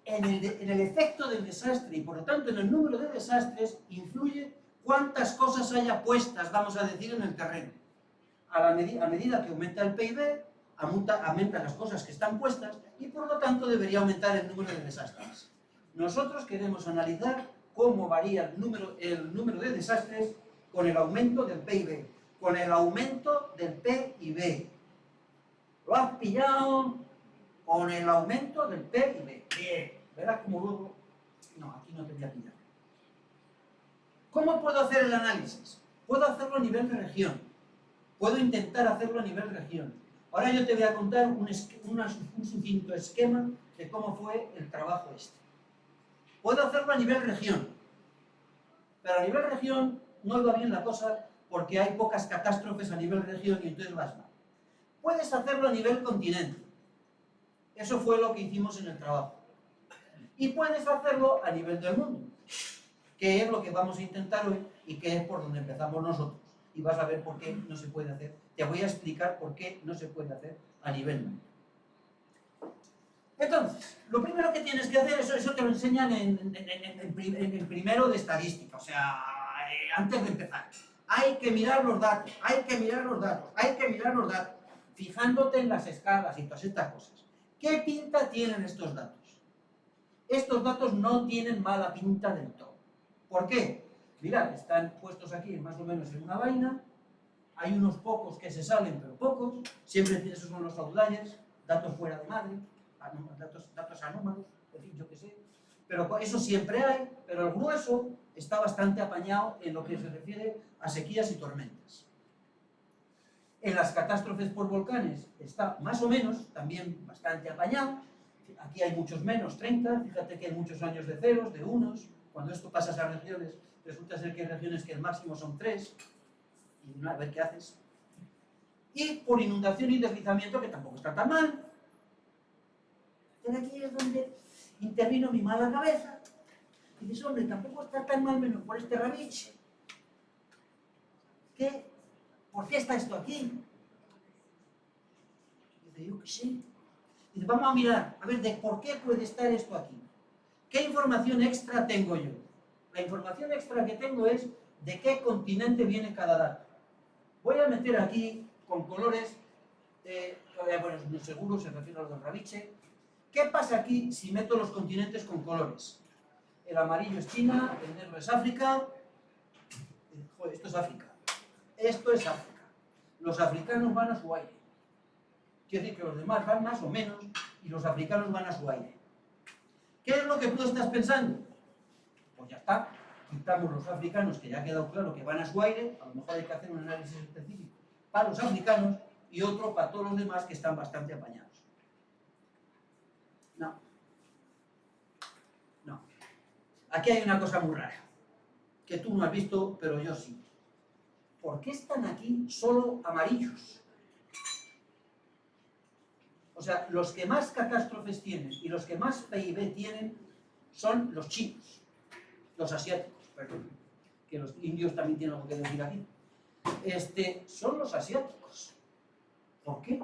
en el efecto del desastre y por lo tanto en el número de desastres influye cuántas cosas haya puestas, vamos a decir, en el terreno. A medida que aumenta el PIB, aumentan las cosas que están puestas y por lo tanto debería aumentar el número de desastres. Nosotros queremos analizar cómo varía el número de desastres con el aumento del PIB, con el aumento del PIB. ¿Lo has pillado? Con el aumento del PIB. Bien. Verás como luego... No, aquí no te voy a pillar. ¿Cómo puedo hacer el análisis? Puedo hacerlo a nivel de región. Puedo intentar hacerlo a nivel región. Ahora yo te voy a contar un sucinto esquema de cómo fue el trabajo este. Puedo hacerlo a nivel región. Pero a nivel región no iba bien la cosa porque hay pocas catástrofes a nivel región y entonces vas mal. Puedes hacerlo a nivel continente. Eso fue lo que hicimos en el trabajo. Y puedes hacerlo a nivel del mundo, que es lo que vamos a intentar hoy y que es por donde empezamos nosotros. Y vas a ver por qué no se puede hacer. Te voy a explicar por qué no se puede hacer a nivel mundo. Entonces, lo primero que tienes que hacer, eso te lo enseñan en primero de estadística, o sea, antes de empezar. Hay que mirar los datos, hay que mirar los datos, hay que mirar los datos, fijándote en las escalas y todas estas cosas. ¿Qué pinta tienen estos datos? Estos datos no tienen mala pinta del todo. ¿Por qué? Mirad, están puestos aquí más o menos en una vaina, hay unos pocos que se salen, pero pocos, siempre esos son los outliers, datos fuera de madre, datos anómalos, en fin, yo qué sé. Pero eso siempre hay, pero el grueso está bastante apañado en lo que se refiere a sequías y tormentas. En las catástrofes por volcanes está más o menos, también bastante apañado. Aquí hay muchos menos, 30, fíjate que hay muchos años de ceros, de unos. Cuando esto pasa a esas regiones, resulta ser que hay regiones que el máximo son 3, y a ver qué haces. Y por inundación y deslizamiento, que tampoco está tan mal. Pero aquí es donde intervino mi mala cabeza. Y dices, hombre, tampoco está tan mal menos por este rabiche. ¿Por qué está esto aquí? Dice, yo qué sé. Dice, vamos a mirar, a ver, de por qué puede estar esto aquí. ¿Qué información extra tengo yo? La información extra que tengo es de qué continente viene cada dato. Voy a meter aquí con colores, bueno, no seguro, se refiere a lo del rabiche. ¿Qué pasa aquí si meto los continentes con colores? El amarillo es China, el negro es África. Joder, esto es África. Esto es África. Los africanos van a su aire. Quiere decir que los demás van más o menos y los africanos van a su aire. ¿Qué es lo que tú estás pensando? Pues ya está. Quitamos los africanos, que ya ha quedado claro que van a su aire. A lo mejor hay que hacer un análisis específico para los africanos y otro para todos los demás que están bastante apañados. No. No. Aquí hay una cosa muy rara, que tú no has visto, pero yo sí. ¿Por qué están aquí solo amarillos? O sea, los que más catástrofes tienen y los que más PIB tienen son los chinos, los asiáticos, perdón, que los indios también tienen algo que decir aquí. Son los asiáticos. ¿Por qué?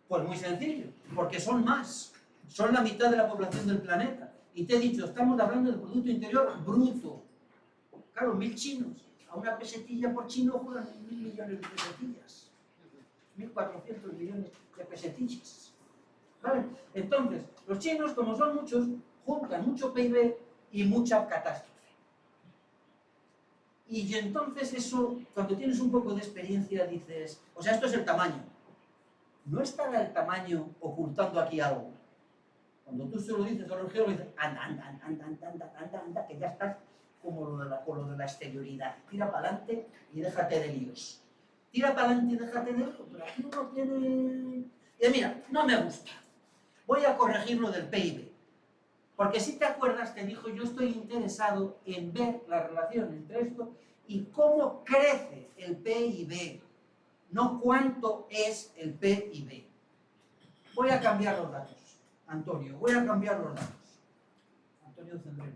Pues muy sencillo, porque son más, son la mitad de la población del planeta. Y te he dicho, estamos hablando del Producto Interior bruto. Claro, 1000 chinos, a una pesetilla por chino juegan 1000 millones de pesetillas. 1.400 millones de pesetillas. ¿Vale? Entonces, los chinos, como son muchos, juntan mucho PIB y mucha catástrofe. Y entonces eso, cuando tienes un poco de experiencia, dices, o sea, esto es el tamaño. ¿No estará el tamaño ocultando aquí algo? Cuando tú se lo dices a los geólogos, dices, anda, que ya estás como con lo de la exterioridad. Tira para adelante y déjate de líos. Tira para adelante y déjate de líos, pero aquí uno tiene... Y mira, no me gusta. Voy a corregir lo del PIB. Porque si te acuerdas, te dijo, yo estoy interesado en ver la relación entre esto y cómo crece el PIB, no cuánto es el PIB. Voy a cambiar los datos, Antonio, voy a cambiar los datos. Antonio Cendrero.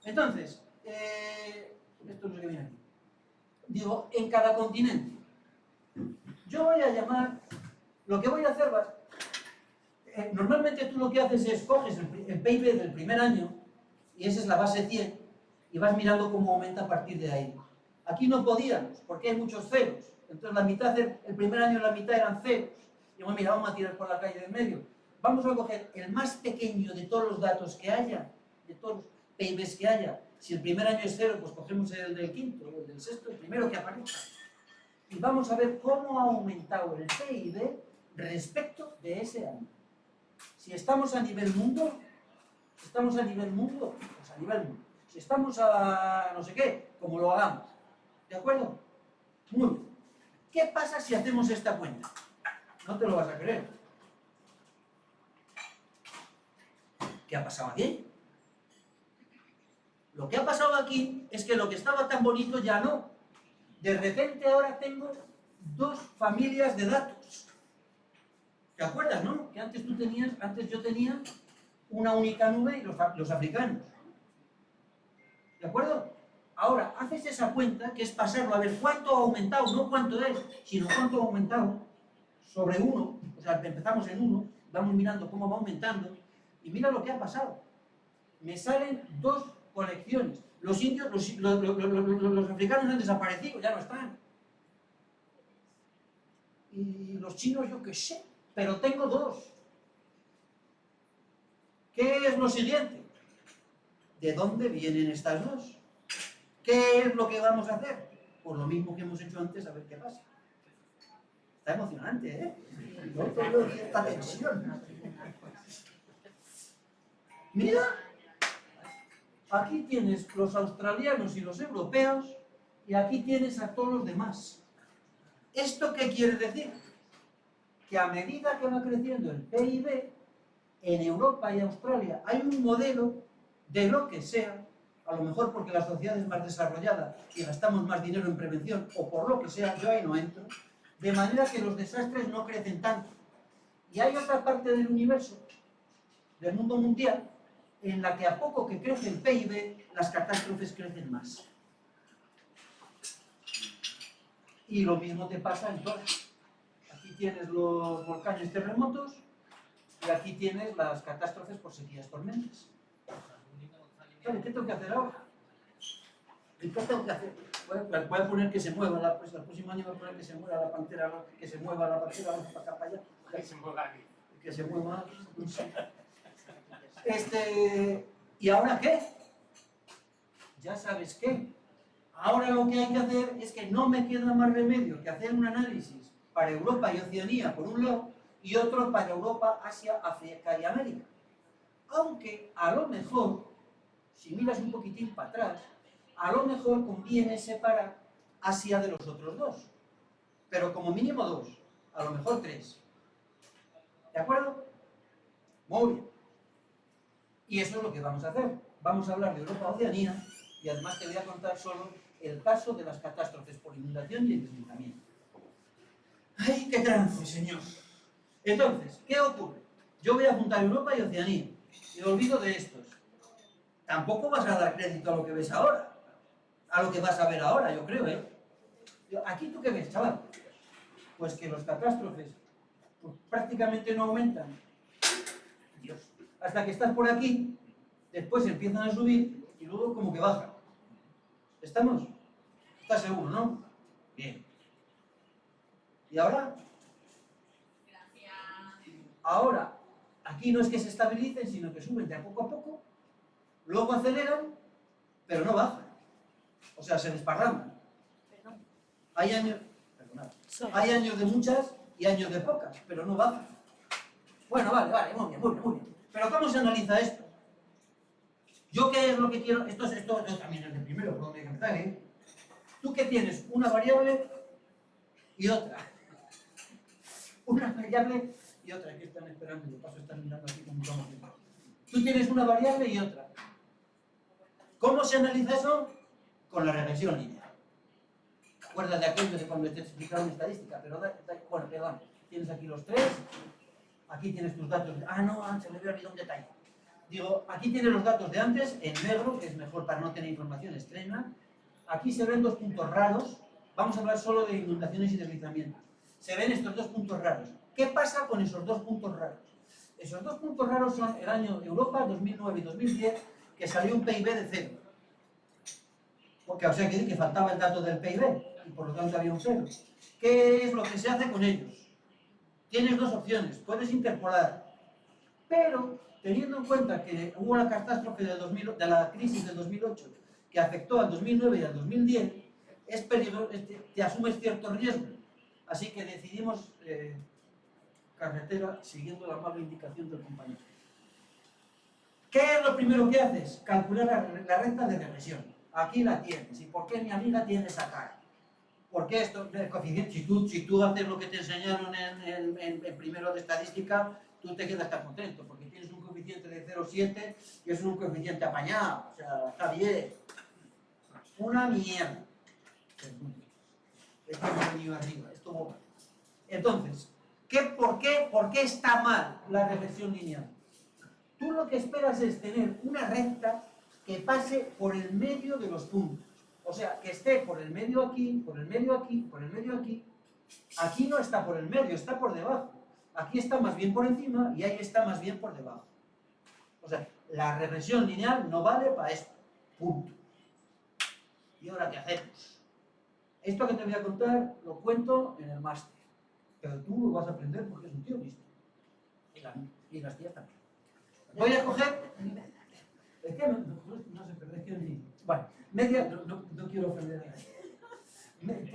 Entonces, esto es lo que viene aquí. Digo, en cada continente. Yo voy a llamar, lo que voy a hacer va... normalmente tú lo que haces es coges el PIB del primer año y esa es la base 100 y vas mirando cómo aumenta a partir de ahí. Aquí no podíamos porque hay muchos ceros, entonces la mitad el primer año la mitad eran ceros. Y bueno, mira, vamos a tirar por la calle del medio. Vamos a coger el más pequeño de todos los datos que haya, de todos los PIBs que haya. Si el primer año es cero, pues cogemos el del quinto o el del sexto, el primero que aparezca. Y vamos a ver cómo ha aumentado el PIB respecto de ese año. Si estamos a nivel mundo, pues a nivel mundo. Si estamos a no sé qué, como lo hagamos. ¿De acuerdo? Muy bien. ¿Qué pasa si hacemos esta cuenta? No te lo vas a creer. ¿Qué ha pasado aquí? Lo que ha pasado aquí es que lo que estaba tan bonito ya no. De repente ahora tengo dos familias de datos. ¿Te acuerdas, no? Que antes yo tenía una única nube y los africanos. ¿De acuerdo? Ahora, haces esa cuenta, que es pasarlo a ver cuánto ha aumentado, no cuánto es, sino cuánto ha aumentado sobre 1, o sea, empezamos en 1, vamos mirando cómo va aumentando, y mira lo que ha pasado. Me salen dos colecciones. Los indios, los africanos han desaparecido, ya no están. Y los chinos, yo qué sé, pero tengo dos. ¿Qué es lo siguiente? ¿De dónde vienen estas dos? ¿Qué es lo que vamos a hacer? Pues lo mismo que hemos hecho antes, a ver qué pasa. Está emocionante, ¿eh? Yo tengo cierta tensión. Mira, aquí tienes los australianos y los europeos, y aquí tienes a todos los demás. ¿Esto qué quiere decir? Que a medida que va creciendo el PIB, en Europa y Australia hay un modelo de lo que sea, a lo mejor porque la sociedad es más desarrollada y gastamos más dinero en prevención, o por lo que sea, yo ahí no entro, de manera que los desastres no crecen tanto. Y hay otra parte del universo, del mundo mundial, en la que a poco que crece el PIB, las catástrofes crecen más. Y lo mismo te pasa en todas. Aquí tienes los volcanes terremotos y aquí tienes las catástrofes por sequías, tormentas. Vale, ¿qué tengo que hacer ahora? ¿Qué tengo que hacer? Voy a poner que se mueva, el próximo año voy a poner que se mueva la pantera, que se mueva la pantera, para acá, para allá. Que se mueva aquí. Que se mueva, no sé. ¿Y ahora qué? Ya sabes qué. Ahora lo que hay que hacer es que no me queda más remedio que hacer un análisis para Europa y Oceanía por un lado y otro para Europa, Asia, África y América. Aunque a lo mejor, si miras un poquitín para atrás, a lo mejor conviene separar Asia de los otros dos. Pero como mínimo 2, a lo mejor 3. ¿De acuerdo? Muy bien. Y eso es lo que vamos a hacer. Vamos a hablar de Europa, Oceanía, y además te voy a contar solo el caso de las catástrofes por inundación y el deslizamiento. ¡Ay, qué trance, señor! Entonces, ¿qué ocurre? Yo voy a juntar Europa y Oceanía, y olvido de estos. Tampoco vas a dar crédito a lo que ves ahora, a lo que vas a ver ahora, yo creo, ¿eh? Aquí tú qué ves, chaval. Pues que los catástrofes pues, prácticamente no aumentan. Dios. Hasta que estás por aquí, después empiezan a subir y luego como que bajan. ¿Estamos? ¿Estás seguro, no? Bien. ¿Y ahora? Gracias. Ahora, aquí no es que se estabilicen, sino que suben de a poco, luego aceleran, pero no bajan. O sea, se desparraman. Perdón. Hay años de muchas y años de pocas, pero no bajan. Bueno, vale, muy bien. Pero ¿cómo se analiza esto? ¿Yo qué es lo que quiero? Esto también es de primero, por donde hay que empezar, ¿eh? Tú que tienes una variable y otra. Una variable y otra. Aquí están esperando, de paso están mirando aquí como estamos viendo. Tú tienes una variable y otra. ¿Cómo se analiza eso? Con la regresión lineal. ¿Acuerdas de aquello de cuando te explicaron estadística? Pero bueno, perdón. Tienes aquí los tres. Aquí tienes tus datos. Ah, no, se me había olvidado un detalle. Digo, aquí tienes los datos de antes, en negro, que es mejor para no tener información extrema. Aquí se ven dos puntos raros. Vamos a hablar solo de inundaciones y deslizamientos. Se ven estos dos puntos raros. ¿Qué pasa con esos dos puntos raros? Esos dos puntos raros son el año Europa, 2009 y 2010, que salió un PIB de cero. Porque, o sea, que faltaba el dato del PIB, y por lo tanto había un cero. ¿Qué es lo que se hace con ellos? Tienes dos opciones, puedes interpolar, pero teniendo en cuenta que hubo la catástrofe de la crisis del 2008, que afectó al 2009 y al 2010, es peligroso, te asumes cierto riesgo. Así que decidimos carretera siguiendo la amable indicación del compañero. ¿Qué es lo primero que haces? Calcular la renta de regresión. Aquí la tienes. ¿Y por qué mi amiga tiene esa cara? ¿Por qué esto? El coeficiente, si tú haces lo que te enseñaron en primero de estadística, tú te quedas tan contento, porque tienes un coeficiente de 0,7 y es un coeficiente apañado. O sea, está bien. Una mierda. Esto me ha venido arriba, esto bomba. Entonces, ¿por qué está mal la regresión lineal? Tú lo que esperas es tener una recta que pase por el medio de los puntos. O sea, que esté por el medio aquí, por el medio aquí, por el medio aquí. Aquí no está por el medio, está por debajo. Aquí está más bien por encima y ahí está más bien por debajo. O sea, la regresión lineal no vale para esto. Punto. ¿Y ahora qué hacemos? Esto que te voy a contar lo cuento en el máster. Pero tú lo vas a aprender porque es un tío listo. Y las tías también. Voy a coger... Es que no sé, pero es que ni... Bueno, no quiero ofender a nadie.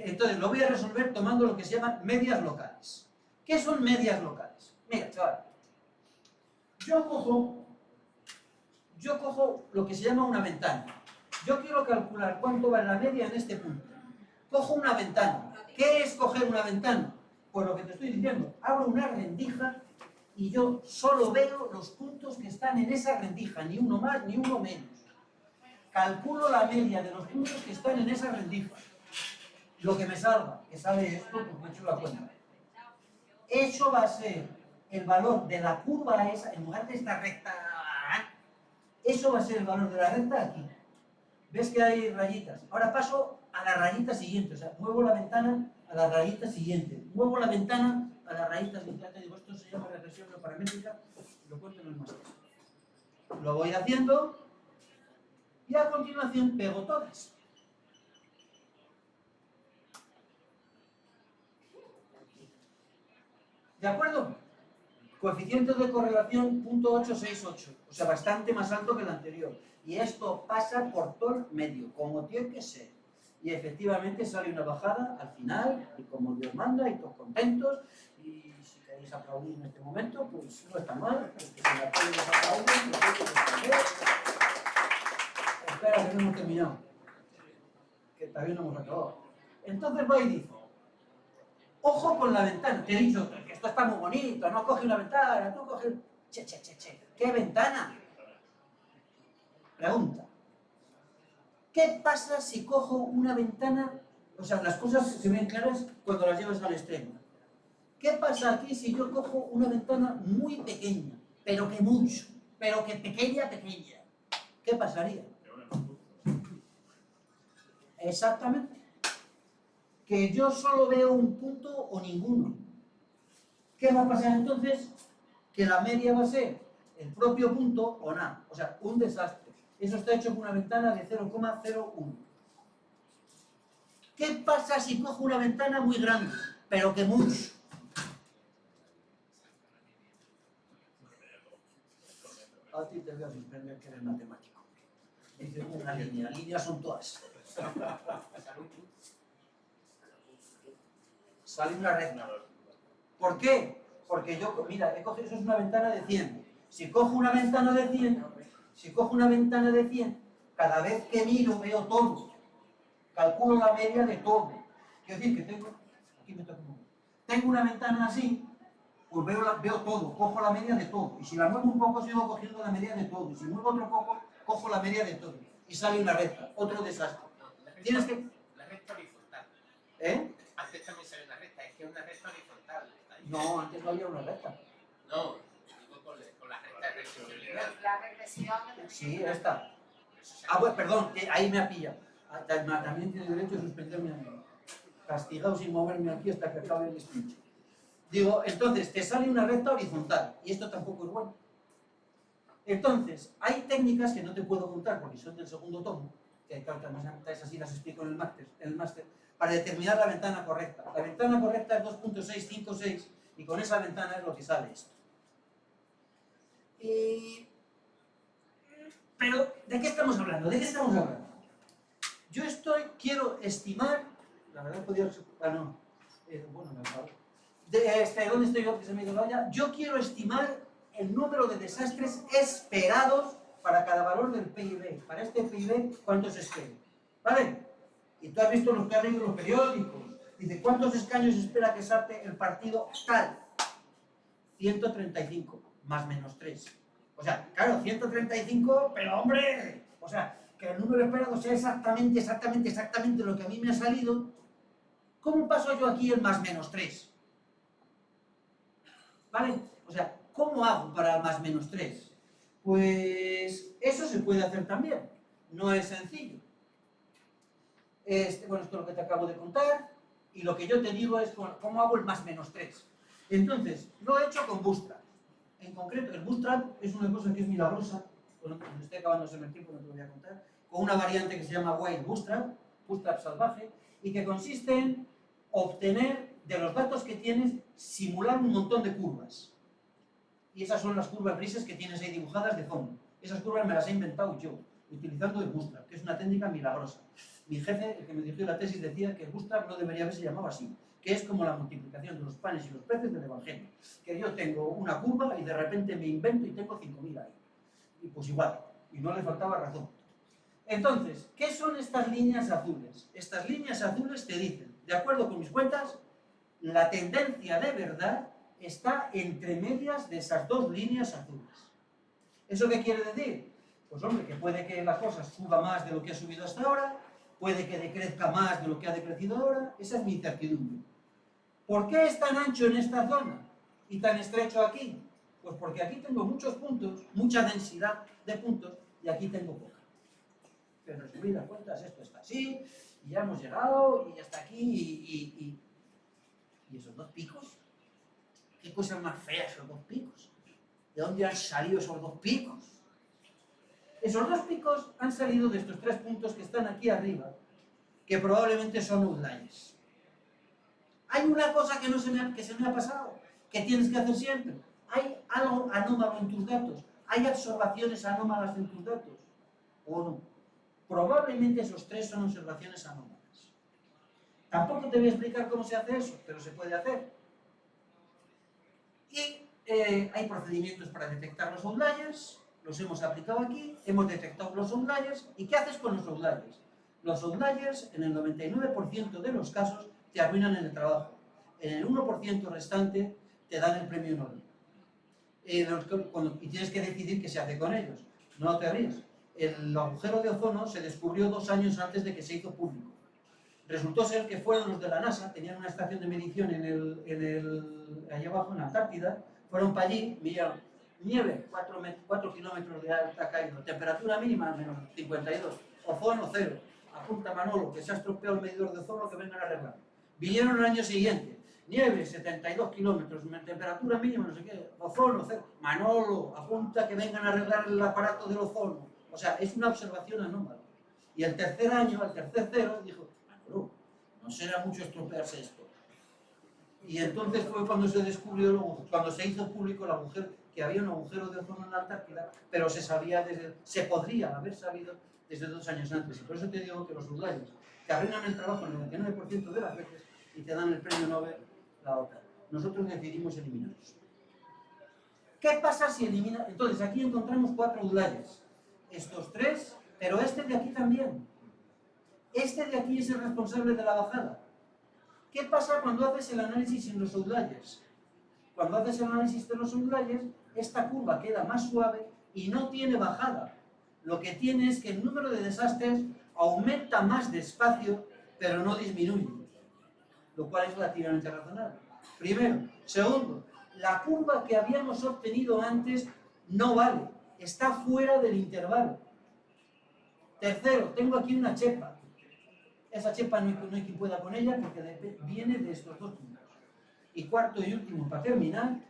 Entonces, lo voy a resolver tomando lo que se llaman medias locales. ¿Qué son medias locales? Mira, chaval. Yo cojo lo que se llama una ventana. Yo quiero calcular cuánto va la media en este punto. Cojo una ventana. ¿Qué es coger una ventana? Pues lo que te estoy diciendo. Abro una rendija y yo solo veo los puntos que están en esa rendija, ni uno más ni uno menos. Calculo la media de los puntos que están en esa rendija. Lo que me salga, que sale esto porque he hecho la cuenta. Eso va a ser el valor de la curva esa, en lugar de esta recta, eso va a ser el valor de la recta aquí. ¿Ves que hay rayitas? Ahora paso a la rayita siguiente, o sea, muevo la ventana a la rayita siguiente. Muevo la ventana a la rayita siguiente. Ya te digo, esto se llama regresión no paramétrica, lo cuento en el máster. Lo voy haciendo y a continuación pego todas. ¿De acuerdo? Coeficiente de correlación 0.868, o sea, bastante más alto que el anterior. Y esto pasa por todo el medio, como tiene que ser. Y efectivamente sale una bajada al final, y como Dios manda, y todos contentos. Y si queréis aplaudir en este momento, pues no está mal, porque si me apoyan los aplauden, lo tengo que responder. Espera, que no hemos terminado. Que todavía no hemos acabado. Entonces va y dice, ojo con la ventana. Te he dicho que esto está muy bonito, no coge una ventana, tú coges... Che. ¿Qué ventana? Pregunta. ¿Qué pasa si cojo una ventana? O sea, las cosas se ven claras cuando las llevas al extremo. ¿Qué pasa aquí si yo cojo una ventana muy pequeña, pero que mucho, pero que pequeña? ¿Qué pasaría? Exactamente. Que yo solo veo un punto o ninguno. ¿Qué va a pasar entonces? Que la media va a ser el propio punto o nada. O sea, un desastre. Eso está hecho con una ventana de 0,01. ¿Qué pasa si cojo una ventana muy grande, pero que mucho? A ti te voy a sorprender que eres matemático. Dice una línea, líneas son todas. Sale una recta. ¿Por qué? Porque yo, mira, he cogido, eso es una ventana de 100. Si cojo una ventana de 100, Si cojo una ventana de 100, cada vez que miro veo todo. Calculo la media de todo. Quiero decir que tengo... Aquí me toca un momento. Tengo una ventana así, pues veo todo, cojo la media de todo. Y si la muevo un poco, sigo cogiendo la media de todo. Y si muevo otro poco, cojo la media de todo. Y sale una recta, otro desastre. Tienes que... La recta horizontal. ¿Eh? Antes también sale una recta, es que es una recta horizontal. No, antes no había una recta. No, digo con la recta de regresión lineal. La regresión. Sí, esta. Ah, bueno, perdón, que ahí me ha pillado. También tiene derecho a suspenderme a mí. Castigado sin moverme aquí hasta que acabe el speech. Digo, entonces, te sale una recta horizontal, y esto tampoco es bueno. Entonces, hay técnicas que no te puedo contar porque son del segundo tomo, que claro, es así, las explico en el máster, para determinar la ventana correcta. La ventana correcta es 2.656, y con esa ventana es lo que sale esto. Pero, ¿de qué estamos hablando? ¿De qué estamos hablando? Yo quiero estimar, la verdad podría ser, bueno, me acabo. ¿Dónde estoy yo que se me ha ido la olla? Yo quiero estimar el número de desastres esperados para cada valor del PIB. Para este PIB, ¿cuántos espero? ¿Vale? Y tú has visto los que han leído los periódicos. Dice, ¿cuántos escaños espera que salte el partido tal? 135, más menos 3. O sea, claro, 135, pero hombre, o sea, que el número esperado sea exactamente lo que a mí me ha salido. ¿Cómo paso yo aquí el más menos 3? ¿Vale? O sea, ¿cómo hago para el más menos 3? Pues eso se puede hacer también. No es sencillo. Bueno, esto es lo que te acabo de contar. Y lo que yo te digo es cómo hago el más menos 3. Entonces, lo he hecho con Bootstrap. En concreto, el Bootstrap es una cosa que es milagrosa. Bueno, me estoy acabando el tiempo, no te lo voy a contar. Con una variante que se llama Wild Bootstrap, Bootstrap salvaje, y que consiste en obtener de los datos que tienes, simular un montón de curvas. Y esas son las curvas grises que tienes ahí dibujadas de fondo. Esas curvas me las he inventado yo, utilizando el Bootstrap, que es una técnica milagrosa. Mi jefe, el que me dirigió la tesis, decía que el Bootstrap no debería haberse llamado así, que es como la multiplicación de los panes y los peces del Evangelio. Que yo tengo una curva y de repente me invento y tengo 5.000 ahí. Y pues igual, y no le faltaba razón. Entonces, ¿qué son estas líneas azules? Estas líneas azules te dicen, de acuerdo con mis cuentas, la tendencia de verdad está entre medias de esas dos líneas azules. ¿Eso qué quiere decir? Pues hombre, que puede que la cosa suba más de lo que ha subido hasta ahora, puede que decrezca más de lo que ha decrecido ahora, esa es mi incertidumbre. ¿Por qué es tan ancho en esta zona y tan estrecho aquí? Pues porque aquí tengo muchos puntos, mucha densidad de puntos, y aquí tengo poca. Pero en resumidas cuentas esto está así, y ya hemos llegado, y hasta aquí, ¿y esos dos picos? ¿Qué cosas más feas esos dos picos? ¿De dónde han salido esos dos picos? Esos dos picos han salido de estos 3 puntos que están aquí arriba, que probablemente son outliers. Hay una cosa que se me ha pasado, que tienes que hacer siempre. Hay algo anómalo en tus datos. Hay observaciones anómalas en tus datos. ¿O no? Probablemente esos 3 son observaciones anómalas. Tampoco te voy a explicar cómo se hace eso, pero se puede hacer. Y hay procedimientos para detectar los outliers, los hemos aplicado aquí, hemos detectado los outliers. ¿Y qué haces con los outliers? Los outliers, en el 99% de los casos, te arruinan en el trabajo. En el 1% restante, te dan el premio Nobel. Y tienes que decidir qué se hace con ellos. No te rías. El agujero de ozono se descubrió 2 años antes de que se hizo público. Resultó ser que fueron los de la NASA, tenían una estación de medición allá abajo, en la Antártida, fueron para allí, miraron, nieve, 4 kilómetros de alta caída, temperatura mínima, menos 52, ozono 0, apunta Manolo, que se ha estropeado el medidor de ozono, que vengan a arreglar. Vinieron el año siguiente, nieve, 72 kilómetros, temperatura mínima, no sé qué, ozono 0, Manolo, apunta que vengan a arreglar el aparato del ozono. O sea, es una observación anómala. Y el tercer año, al tercer cero, dijo, no será mucho estropearse esto. Y entonces fue cuando se descubrió, cuando se hizo público el agujero, que había un agujero de ozono en la Antártida, pero se podría haber sabido desde 2 años antes. Y por eso te digo que los outliers te arruinan el trabajo el 99% de las veces y te dan el premio Nobel la otra. Nosotros decidimos eliminarlos. ¿Qué pasa si elimina? Entonces aquí encontramos 4 outliers. estos tres, pero este de aquí también. Este de aquí es el responsable de la bajada. ¿Qué pasa cuando haces el análisis en los outliers? Cuando haces el análisis de los outliers, esta curva queda más suave y no tiene bajada. Lo que tiene es que el número de desastres aumenta más despacio, pero no disminuye, lo cual es relativamente razonable. Primero. Segundo, la curva que habíamos obtenido antes no vale, está fuera del intervalo. Tercero, tengo aquí una chepa. Esa chepa no hay quien pueda con ella porque viene de estos dos puntos. Y cuarto y último, para terminar,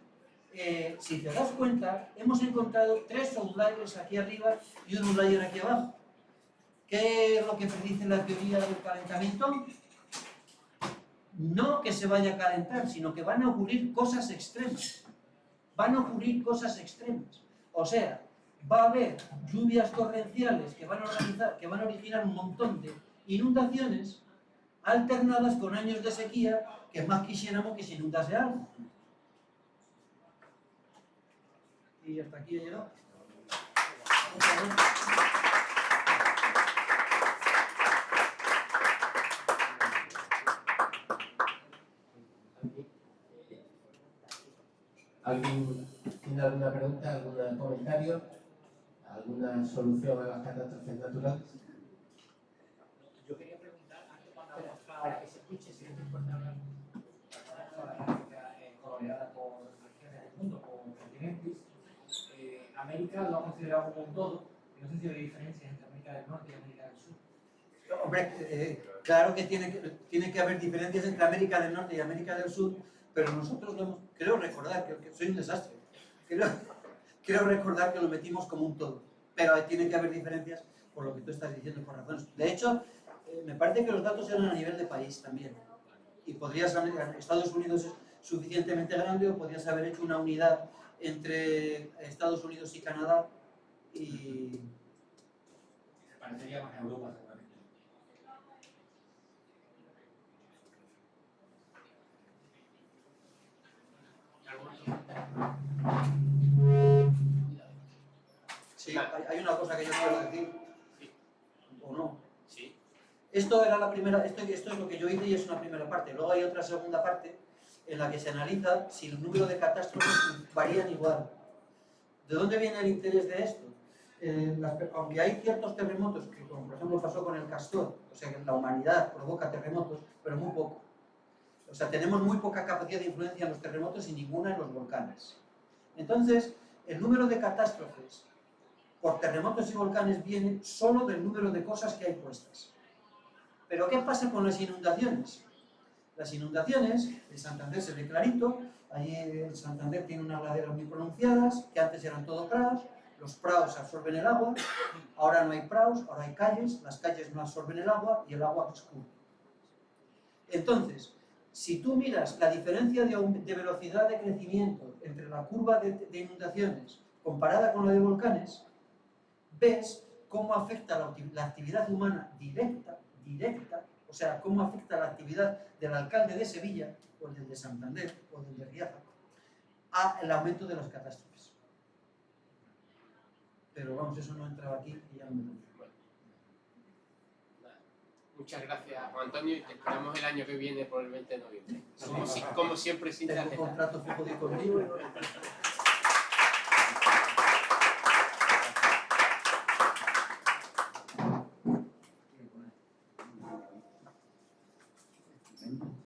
si te das cuenta, hemos encontrado tres outliers aquí arriba y un outlier aquí abajo. ¿Qué es lo que predice la teoría del calentamiento? No que se vaya a calentar, sino que van a ocurrir cosas extremas. Van a ocurrir cosas extremas. O sea, va a haber lluvias torrenciales que van a originar un montón de inundaciones alternadas con años de sequía que más quisiéramos que se inundase algo. Y hasta aquí he llegado. ¿Alguien tiene alguna pregunta, algún comentario, alguna solución a las catástrofes naturales? Yo quería preguntar, antes cuando has mostrado, para que se escuche, si no te importa hablar, la gráfica coloreada por regiones del mundo, por continentes, América lo ha considerado como un todo, y no sé si hay diferencias entre América del Norte y América del Sur. Hombre, claro que tiene que haber diferencias entre América del Norte y América del Sur, pero nosotros creo recordar, que soy un desastre, creo recordar que lo metimos como un todo, pero tiene que haber diferencias por lo que tú estás diciendo, por razones. De hecho, me parece que los datos eran a nivel de país también, y Estados Unidos es suficientemente grande o podrías haber hecho una unidad entre Estados Unidos y Canadá y... Se parecería más a Europa, seguramente. Sí, hay una cosa que yo quiero decir, Sí. ¿o no? Sí. Esto era la primera, esto es lo que yo hice y es una primera parte. Luego hay otra segunda parte en la que se analiza si el número de catástrofes varían igual. ¿De dónde viene el interés de esto? Aunque hay ciertos terremotos, que como por ejemplo pasó con el Castor, o sea que la humanidad provoca terremotos, pero muy poco. O sea, tenemos muy poca capacidad de influencia en los terremotos y ninguna en los volcanes. Entonces, el número de catástrofes por terremotos y volcanes viene solo del número de cosas que hay puestas. Pero ¿qué pasa con las inundaciones? Las inundaciones, en Santander se ve clarito, allí en Santander tiene unas laderas muy pronunciadas, que antes eran todo prados, los prados absorben el agua, ahora no hay prados, ahora hay calles, las calles no absorben el agua y el agua escurre. Entonces, si tú miras la diferencia de velocidad de crecimiento entre la curva de inundaciones comparada con la de volcanes, ves cómo afecta la actividad humana directa, o sea, cómo afecta la actividad del alcalde de Sevilla, o el del de Santander, o del de Riaza, al aumento de las catástrofes. Pero vamos, eso no entraba aquí y ya no me lo digo. Bueno. Muchas gracias, Juan Antonio, y te esperamos el año que viene por el 20 de noviembre. Como siempre, sin Tengo tarjeta. un contrato fijo de conmigo.